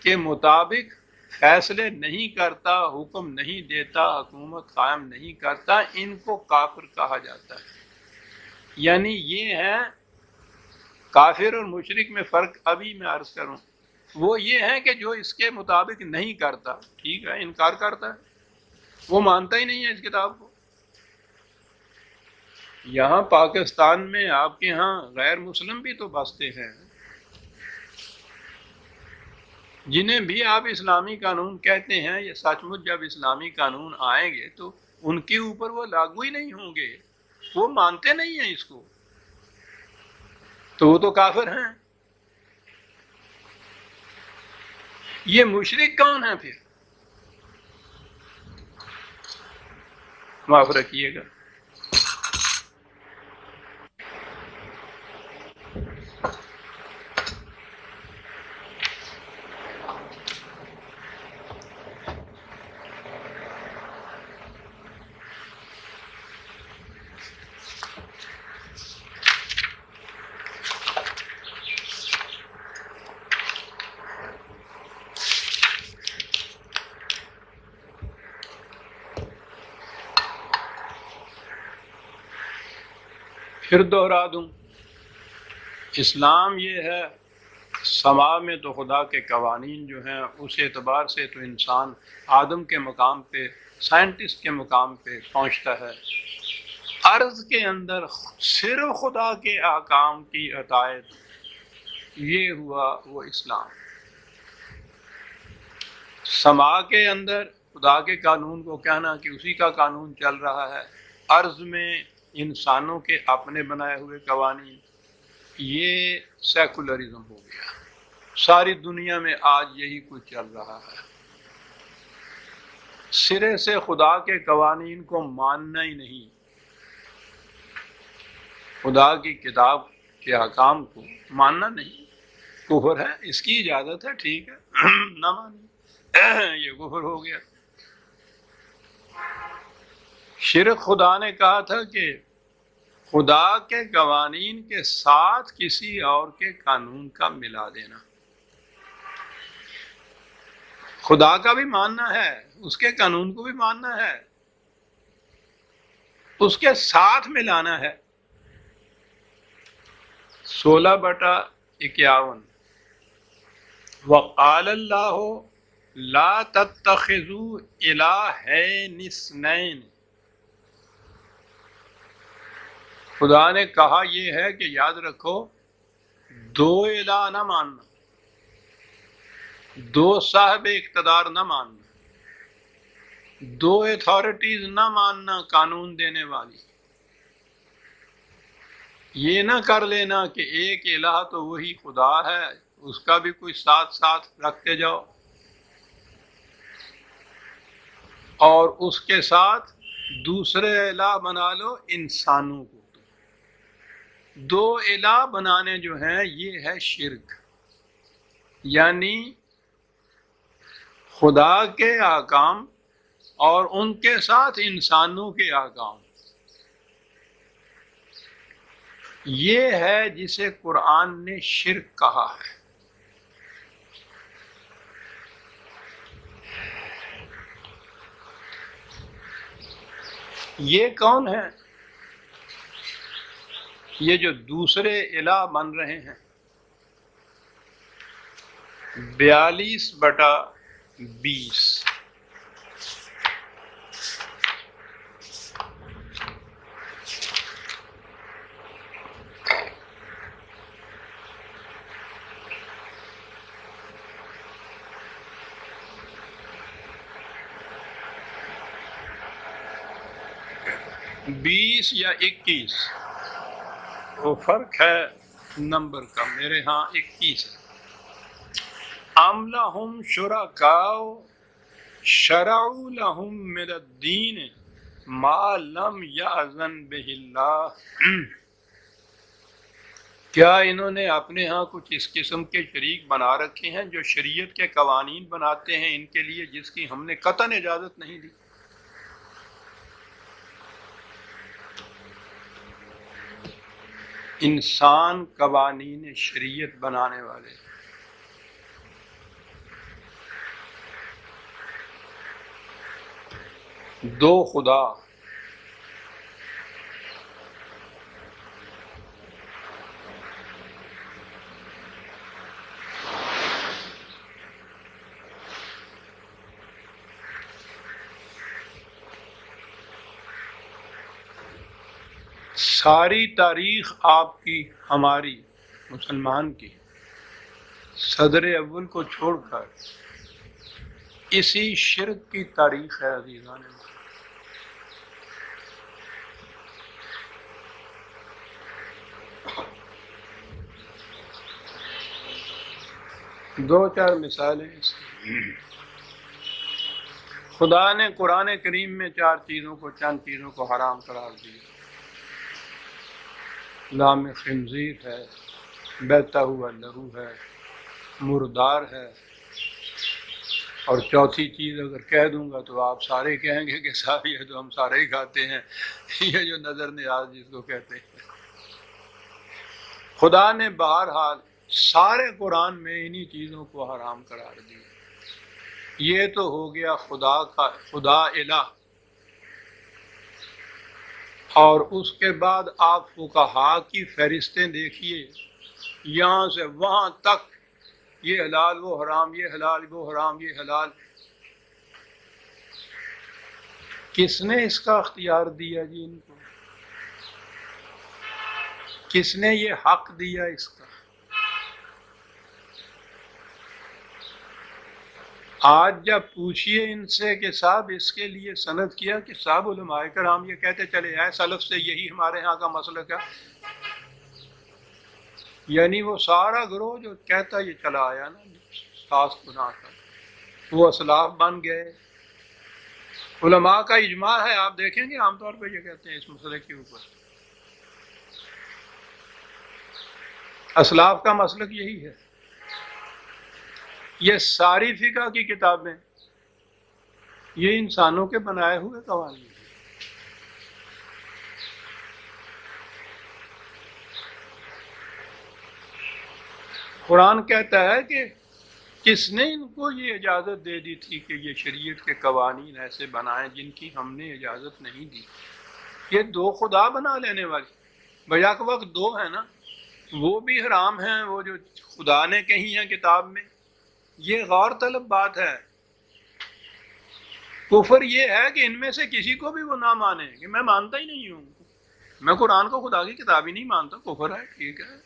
کے مطابق فیصلے نہیں کرتا، حکم نہیں دیتا، حکومت قائم نہیں کرتا، ان کو کافر کہا جاتا ہے۔ یعنی یہ ہیں کافر اور مشرک میں فرق ابھی میں عرض کروں، وہ یہ ہے کہ جو اس کے مطابق نہیں کرتا، ٹھیک ہے، انکار کرتا ہے، وہ مانتا ہی نہیں ہے اس کتاب کو۔ یہاں پاکستان میں آپ کے ہاں غیر مسلم بھی تو بستے ہیں، جنہیں بھی آپ اسلامی قانون کہتے ہیں، یہ سچ مچ جب اسلامی قانون آئیں گے تو ان کے اوپر وہ لاگو ہی نہیں ہوں گے، وہ مانتے نہیں ہیں اس کو، تو وہ تو کافر ہیں۔ یہ مشرک کون ہے پھر؟ معاف رکھیے گا۔ پھر دوہرا دوں، اسلام یہ ہے، سما میں تو خدا کے قوانین جو ہیں اس اعتبار سے تو انسان آدم کے مقام پہ، سائنٹسٹ کے مقام پہ پہنچتا ہے۔ ارض کے اندر صرف خدا کے احکام کی اطاعت، یہ ہوا وہ اسلام۔ سما کے اندر خدا کے قانون کو کہنا کہ اسی کا قانون چل رہا ہے، ارض میں انسانوں کے اپنے بنائے ہوئے قوانین، یہ سیکولرزم ہو گیا۔ ساری دنیا میں آج یہی کچھ چل رہا ہے، سرے سے خدا کے قوانین کو ماننا ہی نہیں، خدا کی کتاب کے احکام کو ماننا نہیں، کفر ہے، اس کی اجازت ہے، ٹھیک ہے، نہ مانی، یہ کفر ہو گیا۔ شرک خدا نے کہا تھا کہ خدا کے قوانین کے ساتھ کسی اور کے قانون کا ملا دینا، خدا کا بھی ماننا ہے، اس کے قانون کو بھی ماننا ہے، اس کے ساتھ ملانا ہے۔ 16/51 وقال اللہ لا تتخذوا الہین اثنین، خدا نے کہا یہ ہے کہ یاد رکھو، دو الہ نہ ماننا، دو صاحب اقتدار نہ ماننا، دو اتھارٹیز نہ ماننا قانون دینے والی، یہ نہ کر لینا کہ ایک الہ تو وہی خدا ہے، اس کا بھی کوئی ساتھ ساتھ رکھتے جاؤ، اور اس کے ساتھ دوسرے الہ بنا لو انسانوں کو۔ دو الہ بنانے جو ہیں یہ ہے شرک، یعنی خدا کے احکام اور ان کے ساتھ انسانوں کے احکام، یہ ہے جسے قرآن نے شرک کہا ہے۔ یہ کون ہے؟ یہ جو دوسرے الہ بن رہے ہیں، 42/20 20 یا 21، وہ فرق ہے نمبر کا، میرے ہاں 21 ہے۔ ام لہم شرکاء شرعوا لہم من الدین ما لم یأذن بہ اللہ، کیا انہوں نے اپنے ہاں کچھ اس قسم کے شریک بنا رکھے ہیں جو شریعت کے قوانین بناتے ہیں ان کے لیے جس کی ہم نے قطعاً اجازت نہیں دی؟ انسان قوانین شریعت بنانے والے، دو خدا، ساری تاریخ آپ کی، ہماری مسلمان کی، صدر اول کو چھوڑ کر اسی شرک کی تاریخ ہے عزیزان۔ دو چار مثالیں اس کی۔ خدا نے قرآن کریم میں چند چیزوں کو حرام قرار دیا۔ لام خنزیر ہے، بیتا ہوا لہو ہے، مردار ہے، اور چوتھی چیز اگر کہہ دوں گا تو آپ سارے کہیں گے کہ صاحب یہ تو ہم سارے ہی کھاتے ہیں، یہ جو نظر نیاز جس کو کہتے ہیں۔ خدا نے بہرحال سارے قرآن میں انہی چیزوں کو حرام قرار دیا۔ یہ تو ہو گیا خدا الہ، اور اس کے بعد آپ فقہا کی فہرستیں دیکھیے، یہاں سے وہاں تک، یہ حلال وہ حرام، یہ حلال وہ حرام، یہ حلال۔ کس نے اس کا اختیار دیا جی ان کو؟ کس نے یہ حق دیا اس کا؟ آج جب پوچھئے ان سے کہ صاحب اس کے لیے سند کیا کہ صاحب علماء کرام یہ کہتے چلے آئے سلف سے، یہی ہمارے ہاں کا مسلک ہے، یعنی وہ سارا گروہ جو کہتا یہ چلا آیا نا ساس گناہ کا، وہ اسلاف بن گئے۔ علماء کا اجماع ہے، آپ دیکھیں گے عام طور پہ یہ کہتے ہیں اس مسئلے کے اوپر، اسلاف کا مسلک یہی ہے۔ یہ ساری فقہ کی کتابیں یہ انسانوں کے بنائے ہوئے قوانین ہیں۔ قرآن کہتا ہے کہ کس نے ان کو یہ اجازت دے دی تھی کہ یہ شریعت کے قوانین ایسے بنائیں جن کی ہم نے اجازت نہیں دی؟ یہ دو خدا بنا لینے والے، بیک وقت دو ہیں نا، وہ بھی حرام ہیں، وہ جو خدا نے کہی ہیں کتاب میں۔ یہ غور طلب بات ہے۔ کفر یہ ہے کہ ان میں سے کسی کو بھی وہ نہ مانے کہ میں مانتا ہی نہیں ہوں، میں قرآن کو خدا کی کتاب ہی نہیں مانتا، کفر ہے، ٹھیک ہے۔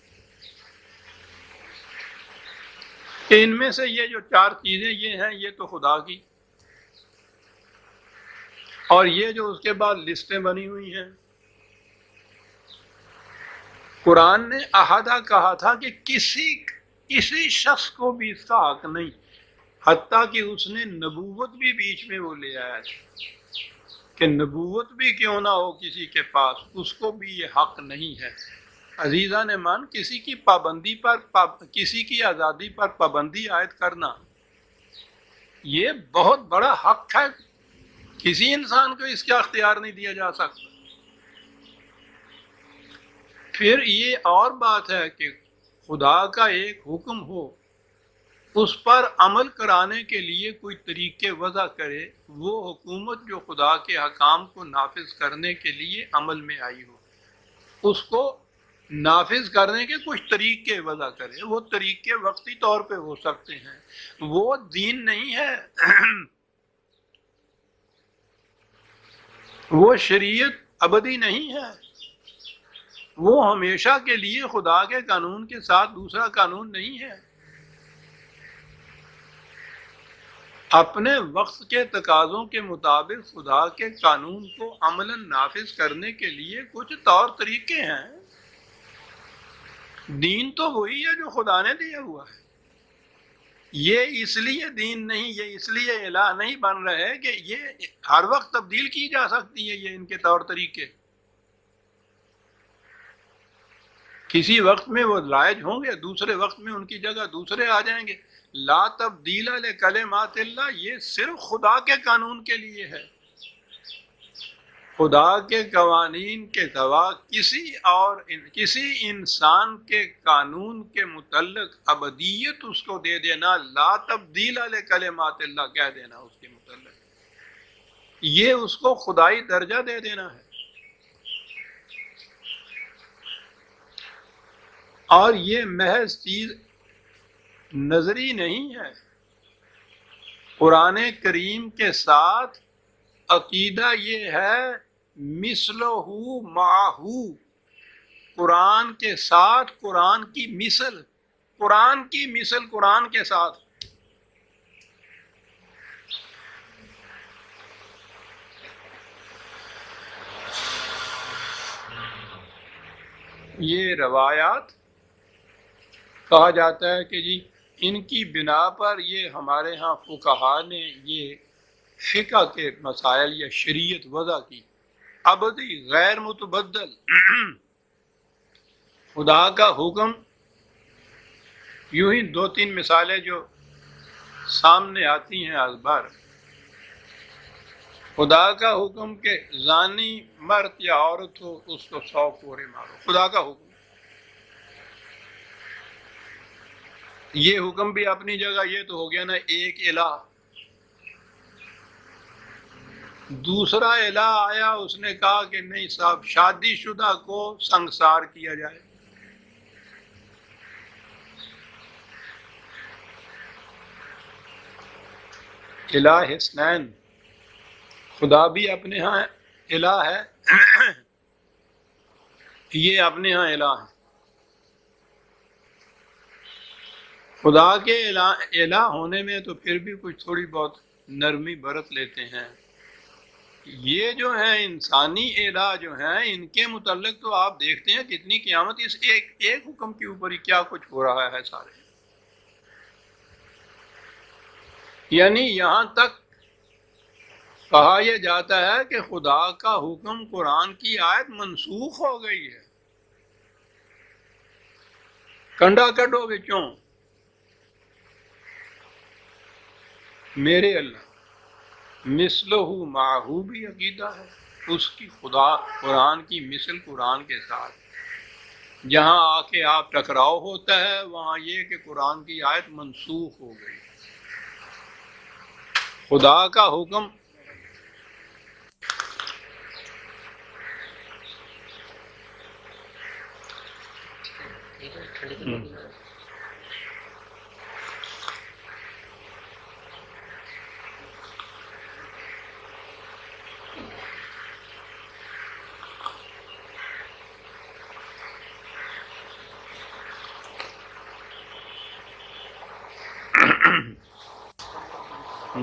کہ ان میں سے یہ جو چار چیزیں یہ ہیں یہ تو خدا کی، اور یہ جو اس کے بعد لسٹیں بنی ہوئی ہیں، قرآن نے احدہ کہا تھا کہ کسی شخص کو بھی اس کا حق نہیں، حتیٰ کہ اس نے نبوت بھی بیچ میں وہ لے آیا کہ نبوت بھی کیوں نہ ہو کسی کے پاس، اس کو بھی یہ حق نہیں ہے۔ عزیزان مان، کسی کی پابندی پر، کسی کی آزادی پر پابندی عائد کرنا یہ بہت بڑا حق ہے، کسی انسان کو اس کا اختیار نہیں دیا جا سکتا۔ پھر یہ اور بات ہے کہ خدا کا ایک حکم ہو، اس پر عمل کرانے کے لیے کوئی طریقے وضع کرے، وہ حکومت جو خدا کے احکام کو نافذ کرنے کے لیے عمل میں آئی ہو، اس کو نافذ کرنے کے کچھ طریقے وضع کرے۔ وہ طریقے وقتی طور پہ ہو سکتے ہیں، وہ دین نہیں ہے، وہ شریعت ابدی نہیں ہے، وہ ہمیشہ کے لیے خدا کے قانون کے ساتھ دوسرا قانون نہیں ہے۔ اپنے وقت کے تقاضوں کے مطابق خدا کے قانون کو عملاً نافذ کرنے کے لیے کچھ طور طریقے ہیں۔ دین تو وہی ہے جو خدا نے دیا ہوا ہے۔ یہ اس لیے دین نہیں، یہ اس لیے الہ نہیں بن رہے کہ یہ ہر وقت تبدیل کی جا سکتی ہے، یہ ان کے طور طریقے کسی وقت میں وہ رائج ہوں گے، دوسرے وقت میں ان کی جگہ دوسرے آ جائیں گے۔ لا تبدیل لکلمات اللہ، یہ صرف خدا کے قانون کے لیے ہے۔ خدا کے قوانین کے سوا کسی انسان کے قانون کے متعلق ابدیت اس کو دے دینا، لا تبدیل لکلمات اللہ کہہ دینا اس کے متعلق، یہ اس کو خدائی درجہ دے دینا ہے۔ اور یہ محض چیز نظری نہیں ہے، قرآن کریم کے ساتھ عقیدہ یہ ہے مثلہ معہو، قرآن کے ساتھ قرآن کی مثل، قرآن کی مثل قرآن کے ساتھ. یہ روایات کہا جاتا ہے کہ جی ان کی بنا پر یہ ہمارے ہاں فقہا نے یہ فقہ کے مسائل یا شریعت وضع کی، ابدی غیر متبدل. خدا کا حکم، یوں ہی دو تین مثالیں جو سامنے آتی ہیں از بار. خدا کا حکم کہ زانی مرد یا عورت ہو اس کو 100 کوڑے مارو، خدا کا حکم. یہ حکم بھی اپنی جگہ، یہ تو ہو گیا نا ایک الہ. دوسرا الہ آیا، اس نے کہا کہ نہیں صاحب، شادی شدہ کو سنگسار کیا جائے. الہ حسنین، خدا بھی اپنے ہاں الہ ہے، یہ اپنے ہاں الہ ہے. خدا کے الہ ہونے میں تو پھر بھی کچھ تھوڑی بہت نرمی برت لیتے ہیں. یہ جو ہیں انسانی الہ جو ہیں، ان کے متعلق تو آپ دیکھتے ہیں کتنی قیامت اس ایک حکم کے اوپر ہی کیا کچھ ہو رہا ہے سارے. یعنی یہاں تک کہا یہ جاتا ہے کہ خدا کا حکم قرآن کی آیت منسوخ ہو گئی ہے. کنڈا کڈو بچوں میرے اللہ. مثلہ معہو بھی عقیدہ ہے، اس کی خدا قرآن کی مثل قرآن کے ساتھ. جہاں آ کے آپ ٹکراؤ ہوتا ہے وہاں یہ کہ قرآن کی آیت منسوخ ہو گئی. خدا کا حکم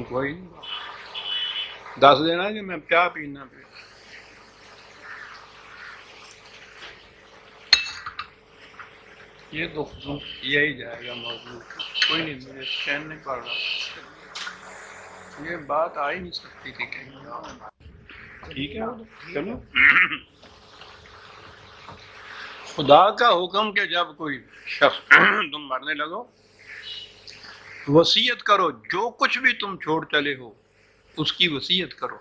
کوئی 10 دینا کہ میں کیا پینا پہ. یہ تو یہی جائے گا موضوع، کوئی نہیں، مجھے چین نہیں پڑ رہا، یہ بات آ ہی نہیں سکتی تھی کہیں. ٹھیک ہے چلو. خدا کا حکم کہ جب کوئی شخص تم مرنے لگو وصیت کرو، جو کچھ بھی تم چھوڑ چلے ہو اس کی وصیت کرو،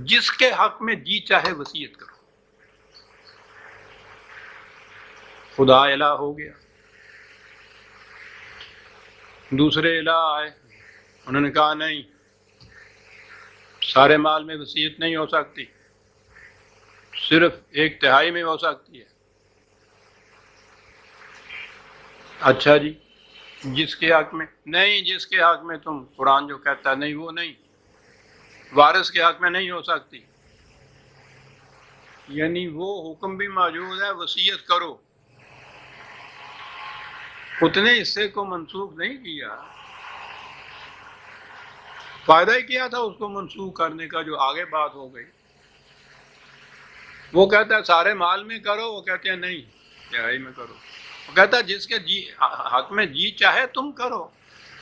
جس کے حق میں جی چاہے وصیت کرو. خدا الہ ہو گیا. دوسرے الہ آئے، انہوں نے کہا نہیں، سارے مال میں وصیت نہیں ہو سکتی، صرف 1/3 میں ہو سکتی ہے. اچھا جی، جس کے حق میں نہیں، جس کے حق میں تم قرآن جو کہتا ہے نہیں وہ نہیں، وارث کے حق میں نہیں ہو سکتی. یعنی وہ حکم بھی موجود ہے وصیت کرو، اتنے حصے کو منسوخ نہیں کیا. فائدہ ہی کیا تھا اس کو منسوخ کرنے کا جو آگے بات ہو گئی. وہ کہتا ہے سارے مال میں کرو، وہ کہتے ہیں نہیں 1/3 میں کرو. وہ کہتا ہے جس کے حق میں جی چاہے تم کرو،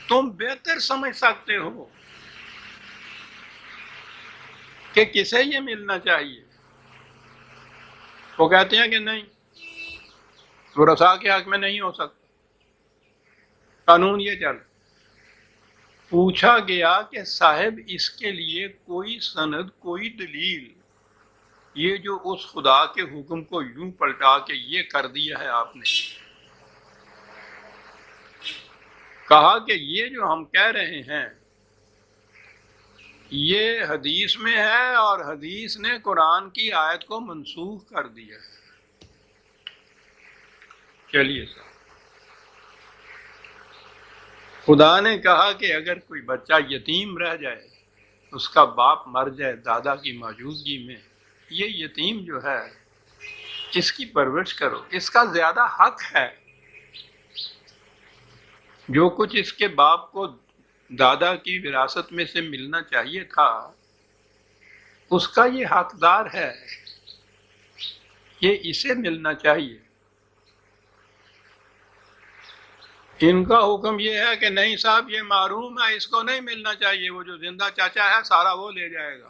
تم بہتر سمجھ سکتے ہو کہ کسے یہ ملنا چاہیے. وہ کہتے ہیں کہ نہیں، ورثاء کے حق میں نہیں ہو سکتا. قانون یہ چل. پوچھا گیا کہ صاحب اس کے لیے کوئی سند، کوئی دلیل، یہ جو اس خدا کے حکم کو یوں پلٹا کے یہ کر دیا ہے آپ نے. کہا کہ یہ جو ہم کہہ رہے ہیں یہ حدیث میں ہے اور حدیث نے قرآن کی آیت کو منسوخ کر دیا ہے. چلیے صاحب، خدا نے کہا کہ اگر کوئی بچہ یتیم رہ جائے، اس کا باپ مر جائے دادا کی موجودگی میں، یہ یتیم جو ہے اس کی پرورش کرو، اس کا زیادہ حق ہے۔ جو کچھ اس کے باپ کو دادا کی وراثت میں سے ملنا چاہیے تھا، اس کا یہ حقدار ہے، یہ اسے ملنا چاہیے۔ ان کا حکم یہ ہے کہ نہیں صاحب یہ محروم ہے، اس کو نہیں ملنا چاہیے، وہ جو زندہ چاچا ہے سارا وہ لے جائے گا۔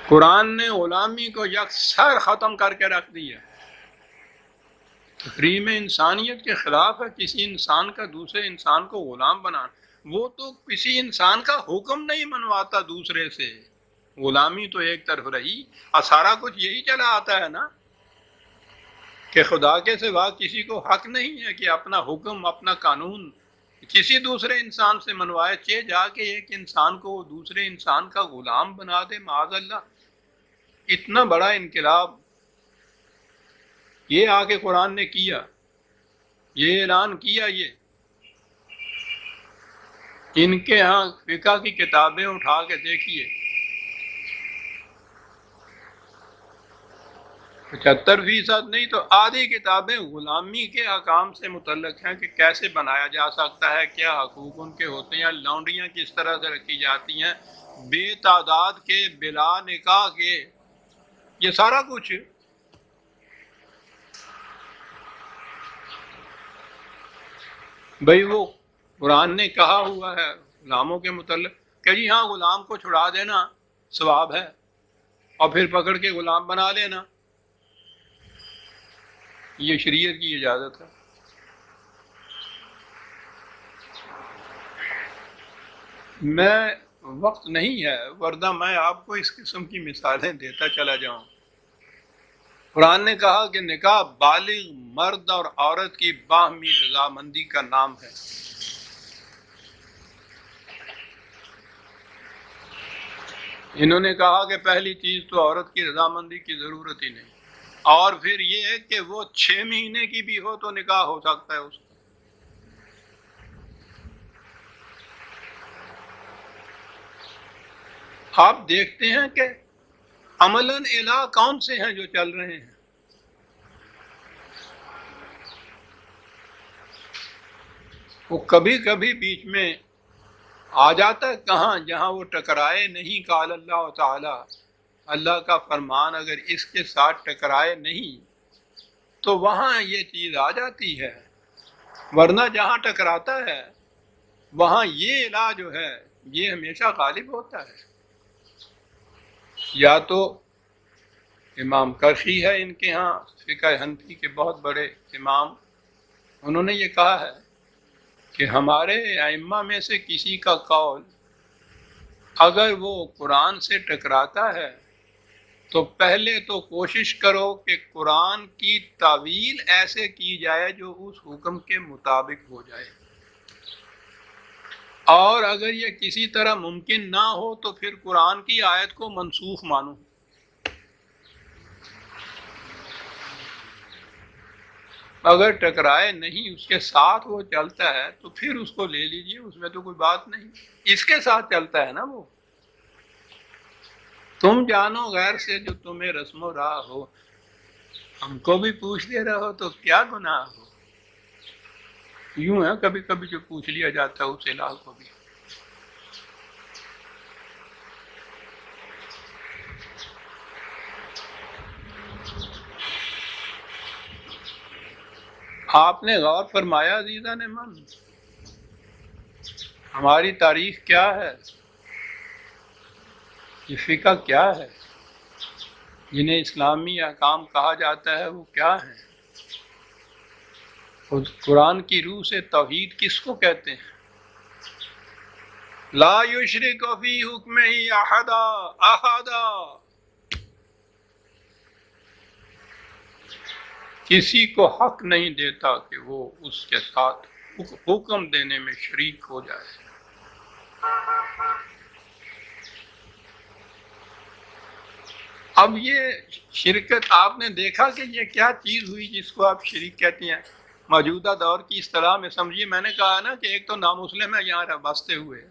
قرآن نے غلامی کو یکسر ختم کر کے رکھ دیا۔ تحریم انسانیت کے خلاف ہے کسی انسان کا دوسرے انسان کو غلام بنانا۔ وہ تو کسی انسان کا حکم نہیں منواتا دوسرے سے، غلامی تو ایک طرف رہی، اور سارا کچھ یہی چلا آتا ہے نا کہ خدا کے سوا کسی کو حق نہیں ہے کہ اپنا حکم اپنا قانون کسی دوسرے انسان سے منوائے، چاہے جا کے ایک انسان کو وہ دوسرے انسان کا غلام بنا دے، معاذ اللہ۔ اتنا بڑا انقلاب یہ آ کے قرآن نے کیا، یہ اعلان کیا۔ یہ ان کے ہاں فقہ کی کتابیں اٹھا کے دیکھیے، 75% نہیں تو آدھی کتابیں غلامی کے احکام سے متعلق ہیں کہ کیسے بنایا جا سکتا ہے، کیا حقوق ان کے ہوتے ہیں، لونڈیاں کس طرح سے رکھی جاتی ہیں، بے تعداد کے بلا نکاح کے، یہ سارا کچھ۔ بھئی وہ قرآن نے کہا ہوا ہے غلاموں کے متعلق کہ جی ہاں غلام کو چھڑا دینا ثواب ہے، اور پھر پکڑ کے غلام بنا لینا یہ شریعت کی اجازت ہے۔ میں وقت نہیں ہے ورنہ میں آپ کو اس قسم کی مثالیں دیتا چلا جاؤں۔ قرآن نے کہا کہ نکاح بالغ مرد اور عورت کی باہمی رضامندی کا نام ہے۔ انہوں نے کہا کہ پہلی چیز تو عورت کی رضامندی کی ضرورت ہی نہیں، اور پھر یہ ہے کہ وہ 6 مہینے کی بھی ہو تو نکاح ہو سکتا ہے اس کا۔ آپ دیکھتے ہیں کہ عملاً الہ کون سے ہیں جو چل رہے ہیں؟ وہ کبھی کبھی بیچ میں آ جاتا ہے، کہاں؟ جہاں وہ ٹکرائے نہیں، قال اللہ تعالی، اللہ کا فرمان اگر اس کے ساتھ ٹکرائے نہیں تو وہاں یہ چیز آ جاتی ہے، ورنہ جہاں ٹکراتا ہے وہاں یہ الہ جو ہے یہ ہمیشہ غالب ہوتا ہے۔ یا تو امام کرخی ہے ان کے ہاں فقہ حنفی کے بہت بڑے امام، انہوں نے یہ کہا ہے کہ ہمارے ائمہ میں سے کسی کا قول اگر وہ قرآن سے ٹکراتا ہے تو پہلے تو کوشش کرو کہ قرآن کی تعویل ایسے کی جائے جو اس حکم کے مطابق ہو جائے، اور اگر یہ کسی طرح ممکن نہ ہو تو پھر قرآن کی آیت کو منسوخ مانو۔ اگر ٹکرائے نہیں اس کے ساتھ وہ چلتا ہے تو پھر اس کو لے لیجئے، اس میں تو کوئی بات نہیں، اس کے ساتھ چلتا ہے نا وہ۔ تم جانو غیر سے جو تمہیں رسم و راہ ہو، ہم کو بھی پوچھ دے رہے ہو تو کیا گناہ ہو۔ یوں ہے کبھی کبھی جو پوچھ لیا جاتا ہے اس الہ کو بھی۔ آپ نے غور فرمایا عزیزان من، ہماری تاریخ کیا ہے، یہ فقہ کیا ہے، جنہیں اسلامی احکام کہا جاتا ہے وہ کیا ہیں؟ قرآن کی روح سے توحید کس کو کہتے ہیں؟ لا یشرک فی حکمہ احدا، کسی کو حق نہیں دیتا کہ وہ اس کے ساتھ حکم دینے میں شریک ہو جائے۔ اب یہ شرکت آپ نے دیکھا کہ یہ کیا چیز ہوئی جس کو آپ شریک کہتے ہیں؟ موجودہ دور کی اصطلاح میں سمجھیے، میں نے کہا نا کہ ایک تو نامسلم ہے یہاں بستے ہوئے،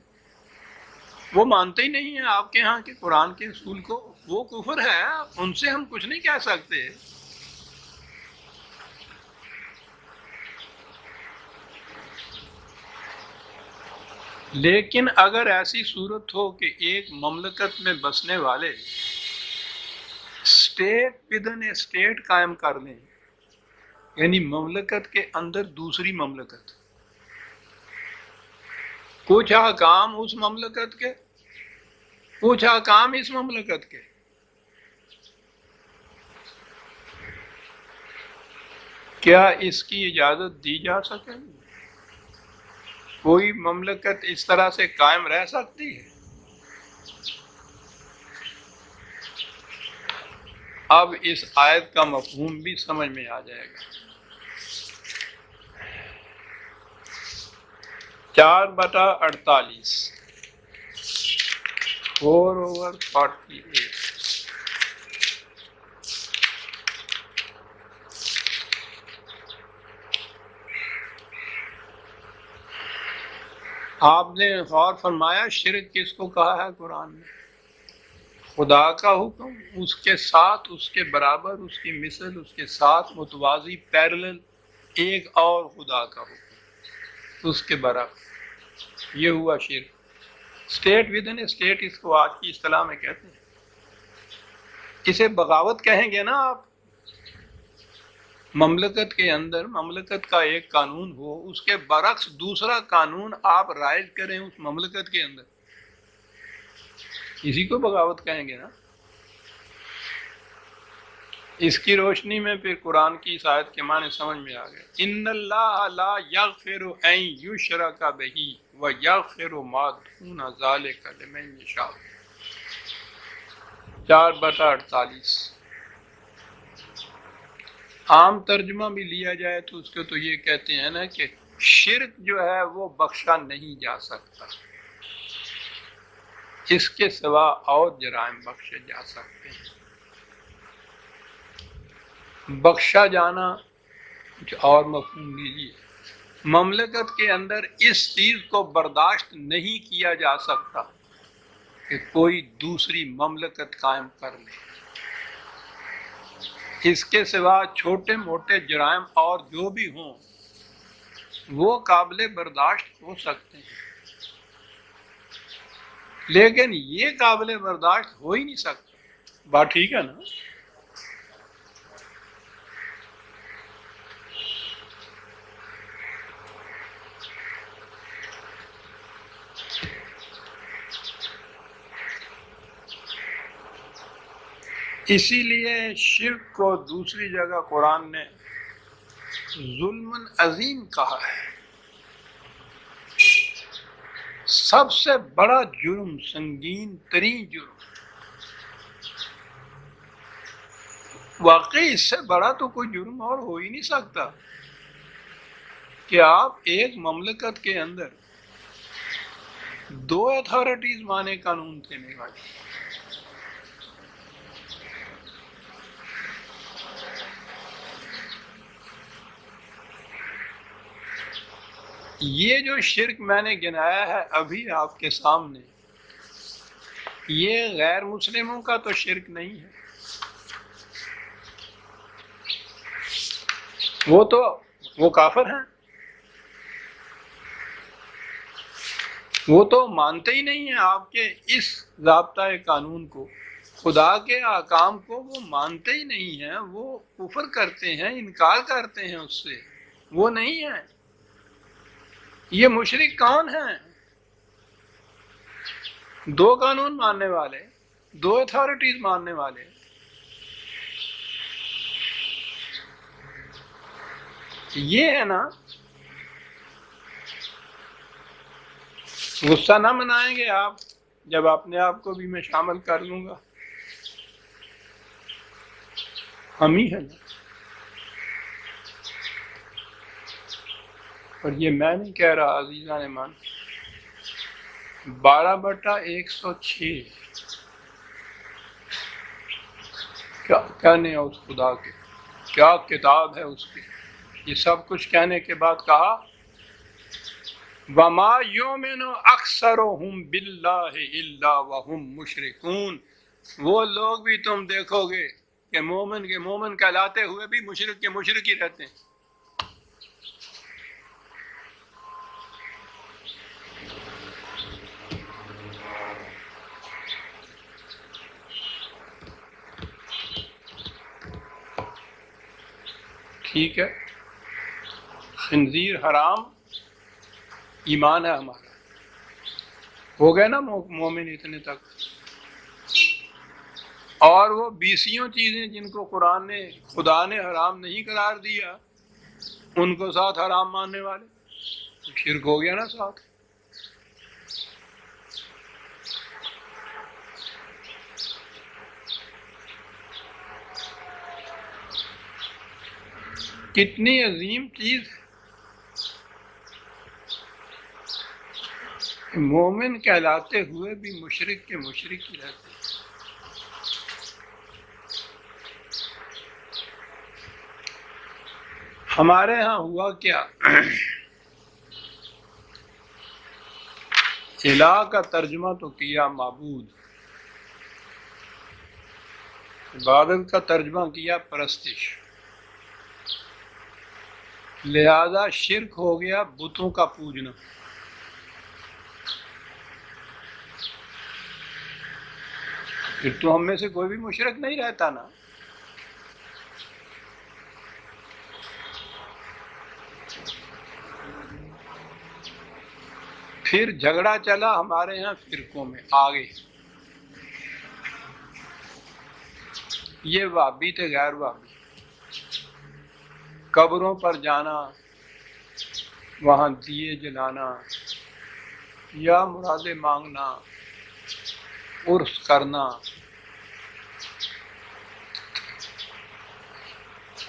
وہ مانتے ہی نہیں ہیں آپ کے ہاں کے قرآن کے اصول کو، وہ کفر ہے، ان سے ہم کچھ نہیں کہہ سکتے۔ لیکن اگر ایسی صورت ہو کہ ایک مملکت میں بسنے والے اسٹیٹ ودن اسٹیٹ قائم کر لیں، یعنی مملکت کے اندر دوسری مملکت، کچھ حکام اس مملکت کے، کچھ حکام اس مملکت کے، کیا اس کی اجازت دی جا سکے؟ کوئی مملکت اس طرح سے قائم رہ سکتی ہے؟ اب اس آیت کا مفہوم بھی سمجھ میں آ جائے گا۔ 4/48 4/48 آپ نے غور فرمایا شرک کس کو کہا ہے قرآن میں؟ خدا کا حکم، اس کے ساتھ، اس کے برابر، اس کی مثل، اس کے ساتھ متوازی پیرلل ایک اور خدا کا حکم اس کے برابر، یہ ہوا شرک۔ اسٹیٹ ود ان اسٹیٹ اس کو آج کی اصطلاح میں کہتے ہیں۔ اسے بغاوت کہیں گے نا آپ۔ مملکت کے اندر مملکت کا ایک قانون ہو، اس کے برعکس دوسرا قانون آپ رائج کریں اس مملکت کے اندر، اسی کو بغاوت کہیں گے نا۔ اس کی روشنی میں پھر قرآن کی اس آیت کے معنی سمجھ میں آ گئے۔ ان اللہ لا یغفر ان یشرک بہ ویغفر ما دون ذلک لمن یشاء۔ 4/48 عام ترجمہ بھی لیا جائے تو اس کو تو یہ کہتے ہیں نا کہ شرک جو ہے وہ بخشا نہیں جا سکتا، اس کے سوا اور جرائم بخشے جا سکتے ہیں۔ بخشا جانا کچھ اور مفہوم لیجیے۔ مملکت کے اندر اس چیز کو برداشت نہیں کیا جا سکتا کہ کوئی دوسری مملکت قائم کر لے، اس کے سوا چھوٹے موٹے جرائم اور جو بھی ہوں وہ قابل برداشت ہو سکتے ہیں، لیکن یہ قابل برداشت ہو ہی نہیں سکتا۔ بات ٹھیک ہے نا؟ اسی لیے شرک کو دوسری جگہ قرآن نے ظلم عظیم کہا ہے، سب سے بڑا جرم، سنگین ترین جرم۔ واقعی اس سے بڑا تو کوئی جرم اور ہو ہی نہیں سکتا کہ آپ ایک مملکت کے اندر دو اتھارٹیز مانے قانون دینے والی۔ یہ جو شرک میں نے گنایا ہے ابھی آپ کے سامنے، یہ غیر مسلموں کا تو شرک نہیں ہے، وہ کافر ہیں، وہ تو مانتے ہی نہیں ہیں آپ کے اس ضابطۂ قانون کو، خدا کے احکام کو وہ مانتے ہی نہیں ہیں، وہ کفر کرتے ہیں، انکار کرتے ہیں اس سے، وہ نہیں ہیں۔ یہ مشرک کون ہیں؟ دو قانون ماننے والے، دو اتھارٹیز ماننے والے۔ یہ ہے نا، غصہ نہ منائیں گے آپ جب اپنے آپ کو بھی میں شامل کر لوں گا، ہم ہی ہیں نا۔ اور یہ میں نہیں کہہ رہا عزیزان مان، 12/106 کیا کہنے ہیں اس خدا کے، کیا کتاب ہے اس کی۔ یہ سب کچھ کہنے کے بعد کہا وَمَا يُؤْمِنُ أَكْثَرُهُمْ بِاللَّهِ إِلَّا وَهُمْ مُشْرِكُونَ، وہ لوگ بھی تم دیکھو گے کہ مومن کے مومن کہلاتے ہوئے بھی مشرک کے مشرک ہی رہتے ہیں۔ ٹھیک ہے، خنزیر حرام، ایمان ہے ہمارا، ہو گئے نا مومن اتنے تک۔ اور وہ بیسیوں چیزیں جن کو قرآن نے خدا نے حرام نہیں قرار دیا ان کو ساتھ حرام ماننے والے، شرک ہو گیا نا ساتھ۔ کتنی عظیم چیز ہے، مومن کہلاتے ہوئے بھی مشرک کے مشرک ہی رہتے ہیں۔ ہمارے ہاں ہوا کیا، الہ کا ترجمہ تو کیا معبود، عبادت کا ترجمہ کیا پرستش، لہذا شرک ہو گیا بتوں کا پوجنا۔ پھر تو ہم میں سے کوئی بھی مشرک نہیں رہتا نا۔ پھر جھگڑا چلا ہمارے ہاں فرقوں میں آگے، یہ وہابی تھے غیر وہابی، قبروں پر جانا، وہاں دیے جلانا یا مرادیں مانگنا، عرس کرنا،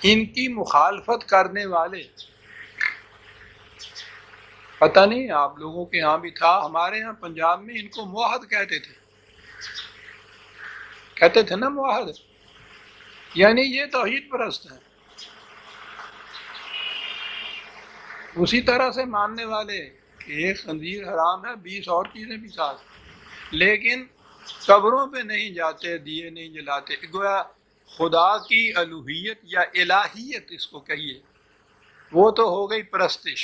ان کی مخالفت کرنے والے، پتہ نہیں آپ لوگوں کے ہاں بھی تھا، ہمارے ہاں پنجاب میں ان کو موحد کہتے تھے نا موحد، یعنی یہ توحید پرست ہیں، اسی طرح سے ماننے والے کہ ایک خنزیر حرام ہے، 20 اور چیزیں بھی ساتھ، لیکن قبروں پہ نہیں جاتے، دیے نہیں جلاتے، گویا خدا کی الوہیت یا الہیت اس کو کہیے، وہ تو ہو گئی پرستش،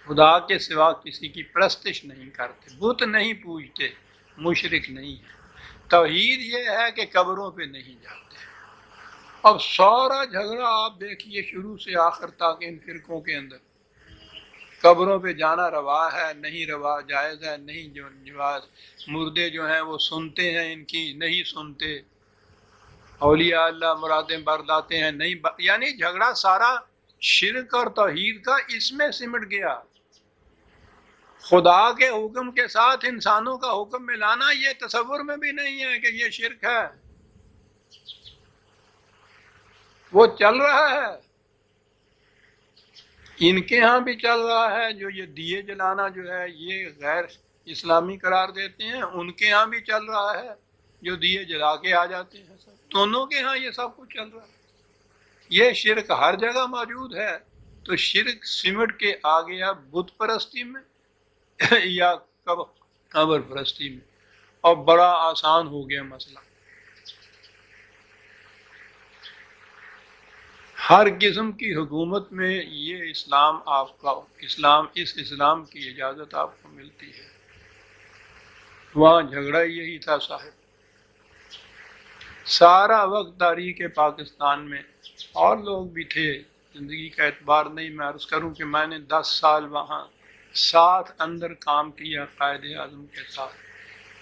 خدا کے سوا کسی کی پرستش نہیں کرتے، بت نہیں پوجتے، مشرک نہیں ہے۔ توحید یہ ہے کہ قبروں پہ نہیں جاتے۔ اب سارا جھگڑا آپ دیکھیے شروع سے آخر تک ان فرقوں کے اندر، قبروں پہ جانا روا ہے نہیں روا، جائز ہے نہیں جواز، مردے جو ہیں وہ سنتے ہیں ان کی نہیں سنتے، اولیاء اللہ مرادیں برداتے ہیں نہیں یعنی جھگڑا سارا شرک اور توحید کا اس میں سمٹ گیا۔ خدا کے حکم کے ساتھ انسانوں کا حکم ملانا یہ تصور میں بھی نہیں ہے کہ یہ شرک ہے، وہ چل رہا ہے، ان کے ہاں بھی چل رہا ہے، جو یہ دیے جلانا جو ہے یہ غیر اسلامی قرار دیتے ہیں، ان کے ہاں بھی چل رہا ہے، جو دیے جلا کے آ جاتے ہیں، دونوں کے ہاں یہ سب کچھ چل رہا ہے۔ یہ شرک ہر جگہ موجود ہے، تو شرک سمٹ کے آ گیا بت پرستی میں یا قبر پرستی میں، اور بڑا آسان ہو گیا مسئلہ۔ ہر قسم کی حکومت میں یہ اسلام آپ کا اسلام کی اجازت آپ کو ملتی ہے، وہاں جھگڑا یہی تھا صاحب، سارا وقت تاریخ پاکستان میں، اور لوگ بھی تھے، زندگی کا اعتبار نہیں، میں عرض کروں کہ میں نے 10 سال وہاں ساتھ اندر کام کیا قائد اعظم کے ساتھ،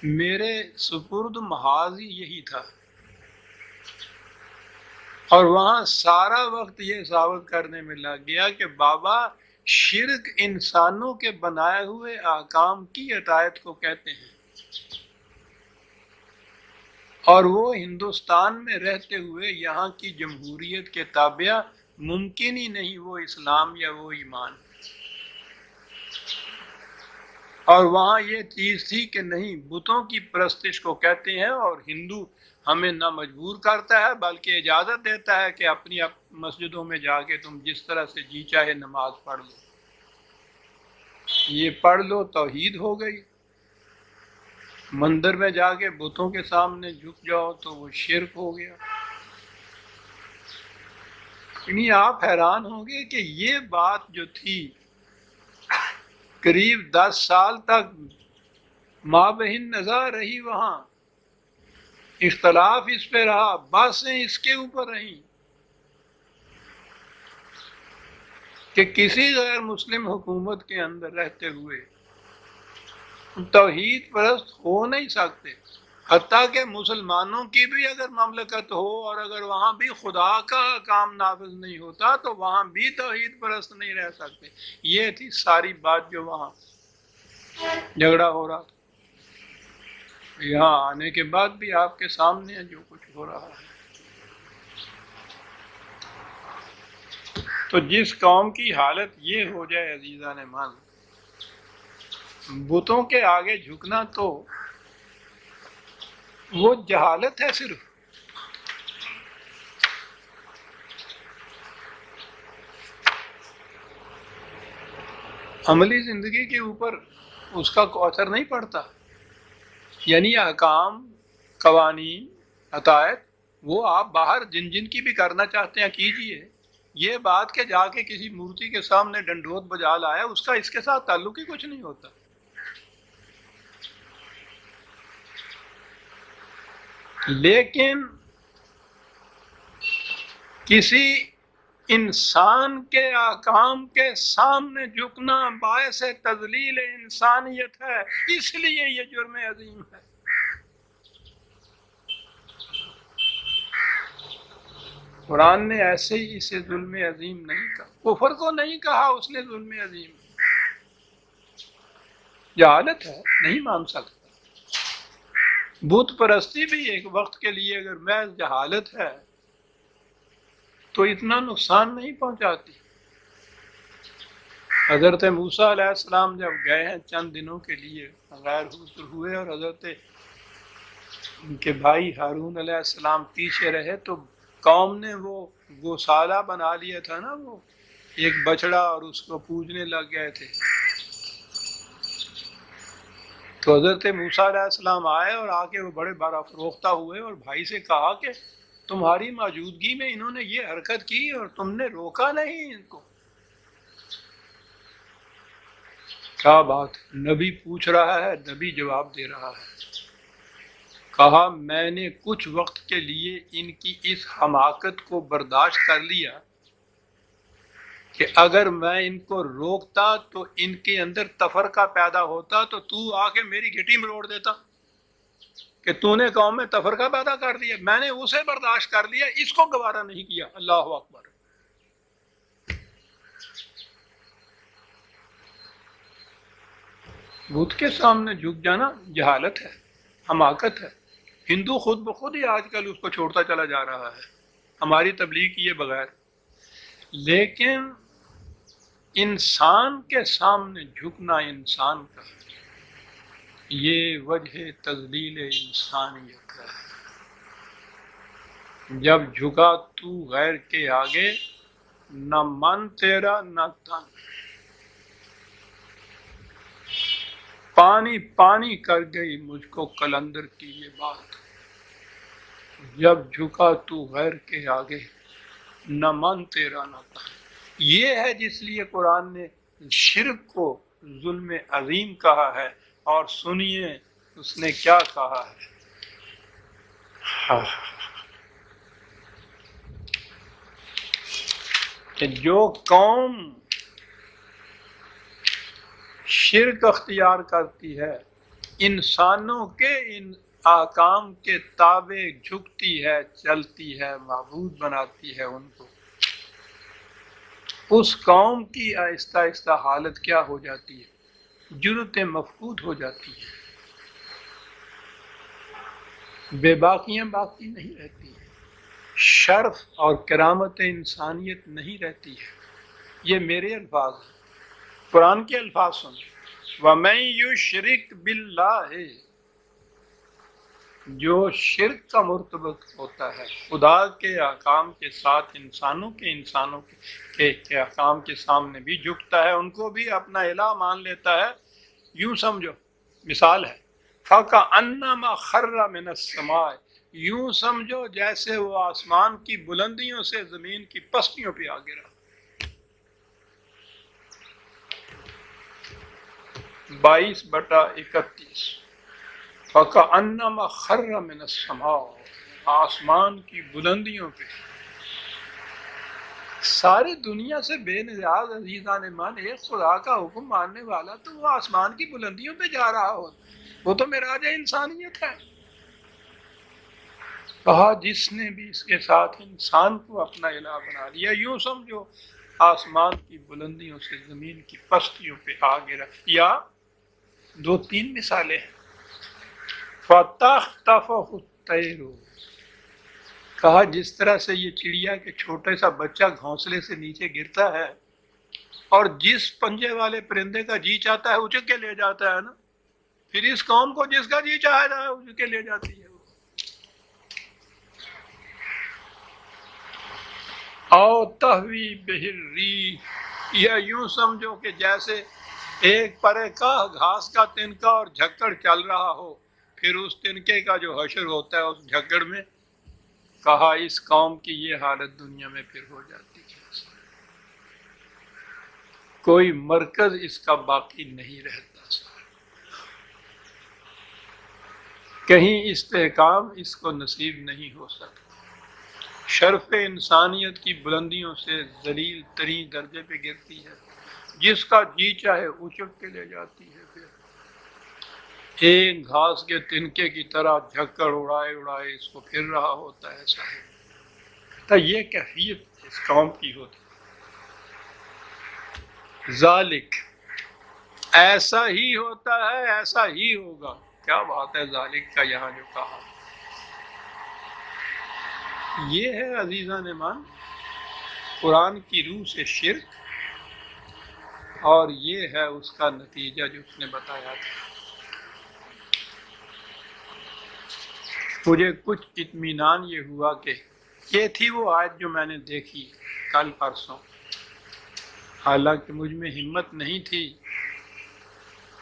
میرے سپرد محاذ ہی یہی تھا، اور وہاں سارا وقت یہ ثابت کرنے میں لگ گیا کہ بابا شرک انسانوں کے بنائے ہوئے احکام کی اطاعت کو کہتے ہیں، اور وہ ہندوستان میں رہتے ہوئے یہاں کی جمہوریت کے تابع ممکن ہی نہیں وہ اسلام یا وہ ایمان، اور وہاں یہ چیز تھی کہ نہیں بتوں کی پرستش کو کہتے ہیں، اور ہندو ہمیں نہ مجبور کرتا ہے بلکہ اجازت دیتا ہے کہ اپنی مسجدوں میں جا کے تم جس طرح سے جی چاہے نماز پڑھ لو. یہ پڑھ لو توحید ہو گئی. مندر میں جا کے بتوں کے سامنے جھک جاؤ تو وہ شرک ہو گیا. یعنی آپ حیران ہوں گے کہ یہ بات جو تھی قریب 10 سال تک مابہن نزاع رہی، وہاں اختلاف اس پہ رہا، بحثیں اس کے اوپر رہیں کہ کسی غیر مسلم حکومت کے اندر رہتے ہوئے توحید پرست ہو نہیں سکتے. حتیٰ کہ مسلمانوں کی بھی اگر مملکت ہو اور اگر وہاں بھی خدا کا کام نافذ نہیں ہوتا تو وہاں بھی توحید پرست نہیں رہ سکتے. یہ تھی ساری بات جو وہاں جھگڑا ہو رہا تھا. یہاں آنے کے بعد بھی آپ کے سامنے ہے جو کچھ ہو رہا ہے. تو جس قوم کی حالت یہ ہو جائے عزیزان مان، بتوں کے آگے جھکنا تو وہ جہالت ہے صرف. عملی زندگی کے اوپر اس کا کوئی اثر نہیں پڑتا. یعنی احکام، قوانین، عطائت وہ آپ باہر جن جن کی بھی کرنا چاہتے ہیں کیجئے. یہ بات کہ جا کے کسی مورتی کے سامنے ڈنڈوت بجا لایا، اس کا اس کے ساتھ تعلق ہی کچھ نہیں ہوتا. لیکن کسی انسان کے احکام کے سامنے جھکنا باعث تذلیل انسانیت ہے، اس لیے یہ جرم عظیم ہے. قرآن نے ایسے ہی اسے ظلم عظیم نہیں کہا. کفر کو نہیں کہا اس نے ظلم عظیم. جہالت ہے، نہیں مان سکتا. بت پرستی بھی ایک وقت کے لیے اگر محض جہالت ہے تو اتنا نقصان نہیں پہنچاتی. حضرت موسیٰ علیہ السلام جب گئے ہیں چند دنوں کے لیے غیر حضور ہوئے اور حضرت ان کے بھائی ہارون علیہ السلام پیچھے رہے، تو قوم نے وہ گوشالہ بنا لیا تھا نا، وہ ایک بچڑا، اور اس کو پوجنے لگ گئے تھے. تو حضرت موسیٰ علیہ السلام آئے اور آ کے وہ بڑے برافروختہ ہوئے اور بھائی سے کہا کہ تمہاری موجودگی میں انہوں نے یہ حرکت کی اور تم نے روکا نہیں ان کو. کیا بات، نبی پوچھ رہا ہے، نبی جواب دے رہا ہے. کہا میں نے کچھ وقت کے لیے ان کی اس حماقت کو برداشت کر لیا کہ اگر میں ان کو روکتا تو ان کے اندر تفرقہ پیدا ہوتا، تو آ کے میری گھٹی مروڑ دیتا کہ تو نے قوم میں تفرقہ پیدا کر دیا. میں نے اسے برداشت کر لیا، اس کو گوارا نہیں کیا. اللہ اکبر. بت کے سامنے جھک جانا جہالت ہے، حماقت ہے. ہندو خود بخود ہی آج کل اس کو چھوڑتا چلا جا رہا ہے، ہماری تبلیغ کیے بغیر. لیکن انسان کے سامنے جھکنا انسان کا، یہ وجہ تذلیل انسانیت ہے. جب جھکا تو غیر کے آگے، نہ من تیرا نہ تن. پانی پانی کر گئی مجھ کو قلندر کی یہ بات. جب جھکا تو غیر کے آگے، نہ من تیرا نہ تن. یہ ہے جس لیے قرآن نے شرک کو ظلم عظیم کہا ہے. اور سنیے اس نے کیا کہا ہے. کہ جو قوم شرک اختیار کرتی ہے، انسانوں کے ان احکام کے تابع جھکتی ہے، چلتی ہے، معبود بناتی ہے ان کو، اس قوم کی آہستہ آہستہ حالت کیا ہو جاتی ہے؟ جرت مفقود ہو جاتی ہے. بے باقیاں باقی نہیں رہتی ہیں، شرف اور کرامت انسانیت نہیں رہتی ہے. یہ میرے الفاظ ہیں، قرآن کے الفاظ سنیں. وَمَن يُشْرِكْ بِاللَّهِ، جو شرک کا مرتبط ہوتا ہے، خدا کے احکام کے ساتھ انسانوں کے احکام کے سامنے بھی جھکتا ہے، ان کو بھی اپنا الہ مان لیتا ہے. یوں سمجھو، مثال ہے فَكَأَنَّمَا خَرَّ مِنَ السَّمَاءِ، یوں سمجھو جیسے وہ آسمان کی بلندیوں سے زمین کی پستیوں پہ آ گرا. 22/31. فَكَأَنَّمَا خَرَّ مِنَ السَّمَاءِ، آسمان کی بلندیوں پہ. ساری دنیا سے بے نیاز عزیزان ایمان ایک خدا کا حکم ماننے والا تو وہ آسمان کی بلندیوں پہ جا رہا ہو، وہ تو معراج انسانیت ہے. کہا جس نے بھی اس کے ساتھ انسان کو اپنا الہ بنا لیا، یوں سمجھو آسمان کی بلندیوں سے زمین کی پستیوں پہ آ گرا. یا 2-3 مثالیں ہیں. فَتَخْطَفُهُ الطَّيْرُ، کہا جس طرح سے یہ چڑیا کے چھوٹے سا بچہ گھونسلے سے نیچے گرتا ہے اور جس پنجے والے پرندے کا جی چاہتا ہے اچک کے لے جاتا ہے نا، پھر اس قوم کو جس کا جی چاہتا ہے اچک کے لے جاتی ہے. او تہوی بہ الریح، یا یوں سمجھو کہ جیسے ایک پرے کا گھاس کا تنکا اور جھکڑ چل رہا ہو، پھر اس تنکے کا جو حشر ہوتا ہے اس جھکڑ میں. کہا اس قوم کی یہ حالت دنیا میں پھر ہو جاتی ہے، کوئی مرکز اس کا باقی نہیں رہتا، کہیں استحکام اس کو نصیب نہیں ہو سکتا. شرف انسانیت کی بلندیوں سے ذلیل ترین درجے پہ گرتی ہے، جس کا جی چاہے اچک کے لے جاتی ہے. پھر ایک گھاس کے تنکے کی طرح جھکڑ اڑائے اڑائے اس کو پھر رہا ہوتا ہے. صاحب تو یہ کیفیت اس قوم کی ہوتی. ذالک، ایسا ہی ہوتا ہے، ایسا ہی ہوگا. کیا بات ہے ذالک کا یہاں جو کہا، یہ ہے عزیزان ایمان قرآن کی روح سے شرک، اور یہ ہے اس کا نتیجہ جو اس نے بتایا تھا. مجھے کچھ اطمینان یہ ہوا کہ یہ تھی وہ آیت جو میں نے دیکھی کل پرسوں، حالانکہ مجھ میں ہمت نہیں تھی،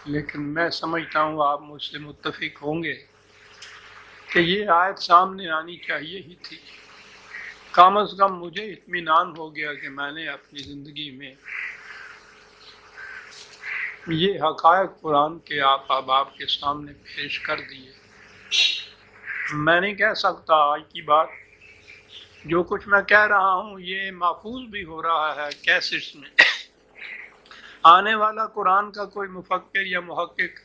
لیکن میں سمجھتا ہوں آپ مجھ سے متفق ہوں گے کہ یہ آیت سامنے آنی چاہیے ہی تھی. کم از کم مجھے اطمینان ہو گیا کہ میں نے اپنی زندگی میں یہ حقائق قرآن کے احباب کے سامنے پیش کر دیے. میں نہیں کہہ سکتا آج کی بات، جو کچھ میں کہہ رہا ہوں یہ محفوظ بھی ہو رہا ہے کیسٹس میں. آنے والا قرآن کا کوئی مفکر یا محقق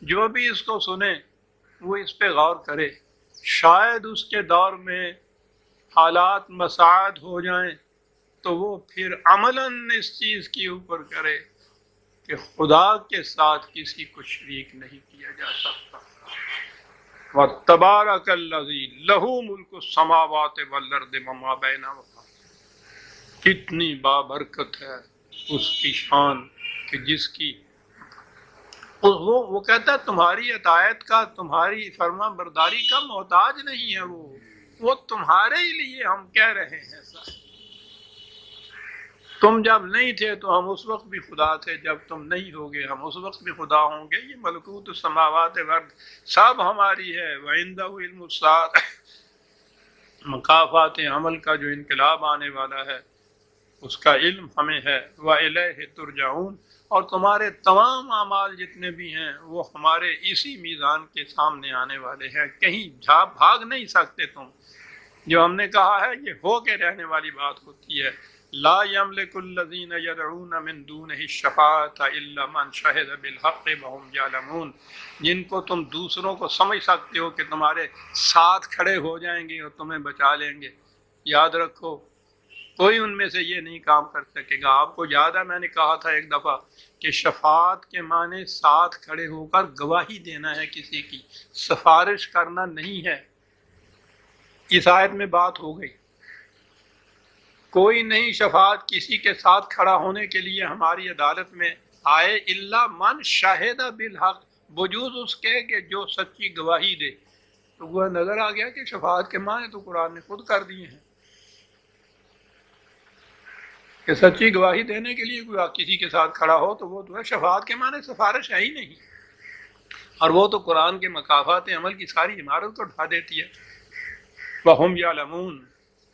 جو بھی اس کو سنے وہ اس پہ غور کرے، شاید اس کے دور میں حالات مساعد ہو جائیں تو وہ پھر عملاً اس چیز کی اوپر کرے کہ خدا کے ساتھ کسی کو شریک نہیں کیا جا سکتا. وَتَبَارَكَ الَّذِي لَهُ مُلْكُ السَّمَاوَاتِ وَالْأَرْضِ وَمَا بَيْنَهُمَا. کتنی بابرکت ہے اس کی شان کہ جس کی وہ کہتا ہے تمہاری اطاعت کا، تمہاری فرما برداری کا محتاج نہیں ہے. وہ تمہارے ہی لیے ہم کہہ رہے ہیں. تم جب نہیں تھے تو ہم اس وقت بھی خدا تھے، جب تم نہیں ہوگے ہم اس وقت بھی خدا ہوں گے. یہ ملکوت السماوات والارض سب ہماری ہے. وَعِندَهُ عِلْمُ السَّاعَةِ، مکافات عمل کا جو انقلاب آنے والا ہے اس کا علم ہمیں ہے. وَإِلَيْهِ تُرْجَعُونَ، اور تمہارے تمام اعمال جتنے بھی ہیں وہ ہمارے اسی میزان کے سامنے آنے والے ہیں، کہیں بھاگ نہیں سکتے تم. جو ہم نے کہا ہے یہ ہو کے رہنے والی بات ہوتی ہے. لا يملك الذين يدعون من دونه الشفاعة الا من شهد بالحق وهم يعلمون. جن کو تم دوسروں کو سمجھ سکتے ہو کہ تمہارے ساتھ کھڑے ہو جائیں گے اور تمہیں بچا لیں گے، یاد رکھو کوئی ان میں سے یہ نہیں کام کر سکے گا. آپ کو یاد ہے میں نے کہا تھا ایک دفعہ کہ شفاعت کے معنی ساتھ کھڑے ہو کر گواہی دینا ہے، کسی کی سفارش کرنا نہیں ہے. اس آیت میں بات ہو گئی. کوئی نہیں شفاعت کسی کے ساتھ کھڑا ہونے کے لیے ہماری عدالت میں آئے الا من شہد بالحق، بجوز اس کے کہ جو سچی گواہی دے. تو وہ نظر آ گیا کہ شفاعت کے معنی تو قرآن نے خود کر دیے ہیں کہ سچی گواہی دینے کے لیے کوئی کسی کے ساتھ کھڑا ہو تو وہ تو ہے، شفاعت کے معنی سفارش ہے ہی نہیں، اور وہ تو قرآن کے مکافات عمل کی ساری عمارت کو ڈھا دیتی ہے۔ وَهُمْ يَعْلَمُونَ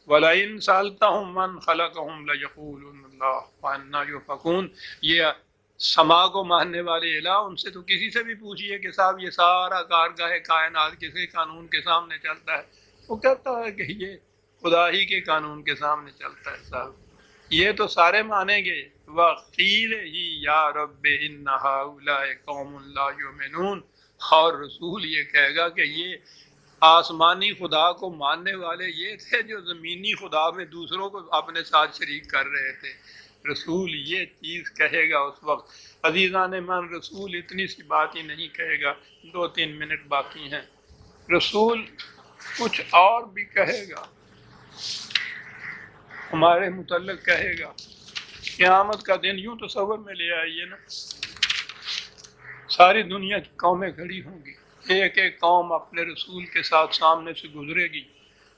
وَلَئِنْ سَأَلْتَهُمْ مَنْ خَلَقَهُمْ لَيَقُولُنَّ اللَّهُ وَأَنَّىٰ يُؤْفَكُونَ۔ یہ سما کو ماننے والے الہ، ان سے تو کسی سے بھی پوچھئے کہ صاحب یہ سارا کارگاہ کائنات کسی قانون کے سامنے چلتا ہے، وہ کہتا ہے کہ یہ خدا ہی کے قانون کے سامنے چلتا ہے صاحب، یہ تو سارے مانیں گے۔ وَقِيلَ ہی یا رب إِنَّ هَٰؤُلَاءِ قَوْمٌ لَا يُؤْمِنُونَ، اور رسول یہ کہے گا کہ یہ آسمانی خدا کو ماننے والے یہ تھے جو زمینی خدا میں دوسروں کو اپنے ساتھ شریک کر رہے تھے۔ رسول یہ چیز کہے گا اس وقت۔ عزیزان من، رسول اتنی سی بات ہی نہیں کہے گا، 2-3 منٹ باقی ہیں، رسول کچھ اور بھی کہے گا، ہمارے متعلق کہے گا۔ قیامت کا دن یوں تصور میں لے آئیے نا، ساری دنیا کی قومیں کھڑی ہوں گی، ایک ایک قوم اپنے رسول کے ساتھ سامنے سے گزرے گی،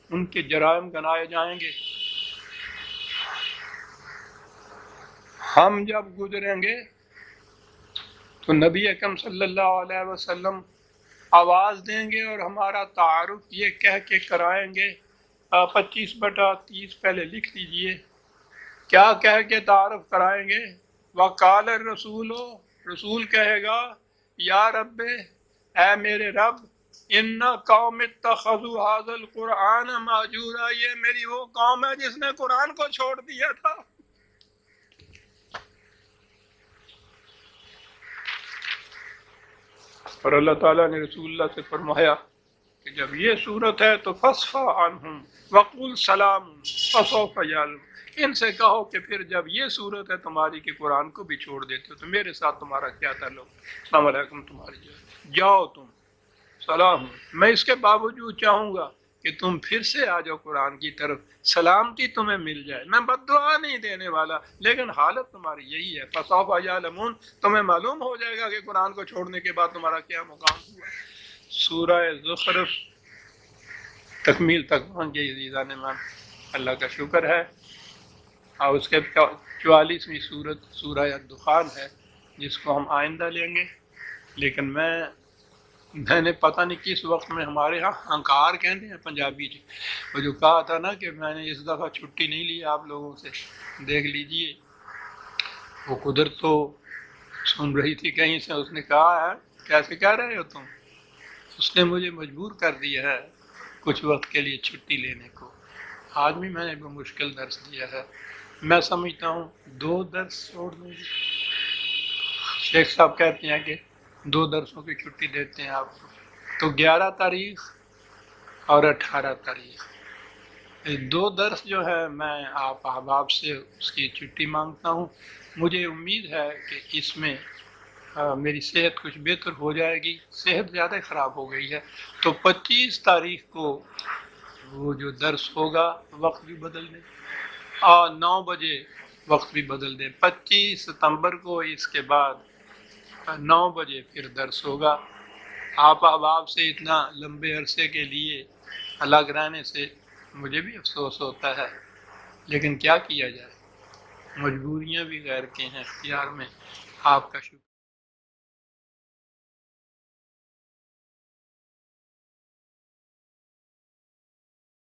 ان کے جرائم گنائے جائیں گے۔ ہم جب گزریں گے تو نبی اکرم صلی اللہ علیہ وسلم آواز دیں گے اور ہمارا تعارف یہ کہہ کے کرائیں گے۔ 25/30 پہلے لکھ لیجئے، کیا کہہ کے تعارف کرائیں گے؟ وقال الرسول، رسول کہے گا یا رب، اے میرے رب، ان قوم اتخذوا هذا القرآن مہجورا، یہ میری وہ قوم ہے جس نے قرآن کو چھوڑ دیا تھا۔ اور اللہ تعالیٰ نے رسول اللہ سے فرمایا کہ جب یہ صورت ہے تو فاصفح عنہم وقل سلام فسوف یعلمون، ان سے کہو کہ پھر جب یہ صورت ہے تمہاری کہ قرآن کو بھی چھوڑ دیتے ہو تو میرے ساتھ تمہارا کیا تعلق؟ السلام علیکم، تمہاری جاؤ تم، سلام۔ میں اس کے باوجود چاہوں گا کہ تم پھر سے آ جاؤ قرآن کی طرف، سلامتی تمہیں مل جائے، میں بد دعا نہیں دینے والا، لیکن حالت تمہاری یہی ہے۔ فسوف یعلمون، تمہیں معلوم ہو جائے گا کہ قرآن کو چھوڑنے کے بعد تمہارا کیا مقام ہوا۔ سورہ زخرف تکمیل تک پہنچ گئی عزیزان من، اللہ کا شکر ہے۔ اور اس کے 44ویں سورت سورہ الدخان ہے، جس کو ہم آئندہ لیں گے۔ لیکن میں نے پتہ نہیں کس وقت میں، ہمارے ہاں ہنکار کہتے ہیں پنجابی جی، وہ جو کہا تھا نا کہ میں نے اس دفعہ چھٹی نہیں لی آپ لوگوں سے، دیکھ لیجئے وہ قدرت تو سن رہی تھی کہیں سے، اس نے کہا ہے کیسے کہہ رہے ہو تم، اس نے مجھے مجبور کر دیا ہے کچھ وقت کے لیے چھٹی لینے کو۔ آج بھی میں نے وہ مشکل درس دیا ہے، میں سمجھتا ہوں 2 درس چھوڑ دوں گی۔ شیخ صاحب کہتے ہیں کہ 2 درسوں کی چھٹی دیتے ہیں آپ کو، تو 11 تاریخ اور 18 تاریخ 2 درس جو ہے میں آپ احباب سے اس کی چھٹی مانگتا ہوں۔ مجھے امید ہے کہ اس میں میری صحت کچھ بہتر ہو جائے گی، صحت زیادہ خراب ہو گئی ہے، تو 25 تاریخ کو وہ جو درس ہوگا وقت بھی بدل دیں، 9 بجے وقت بھی بدل دیں، 25 ستمبر کو اس کے بعد 9 بجے پھر درس ہوگا۔ آپ احباب سے اتنا لمبے عرصے کے لیے الگ رہنے سے مجھے بھی افسوس ہوتا ہے، لیکن کیا کیا جائے، مجبوریاں بھی غیر کے ہیں اختیار میں۔ آپ کا شکریہ۔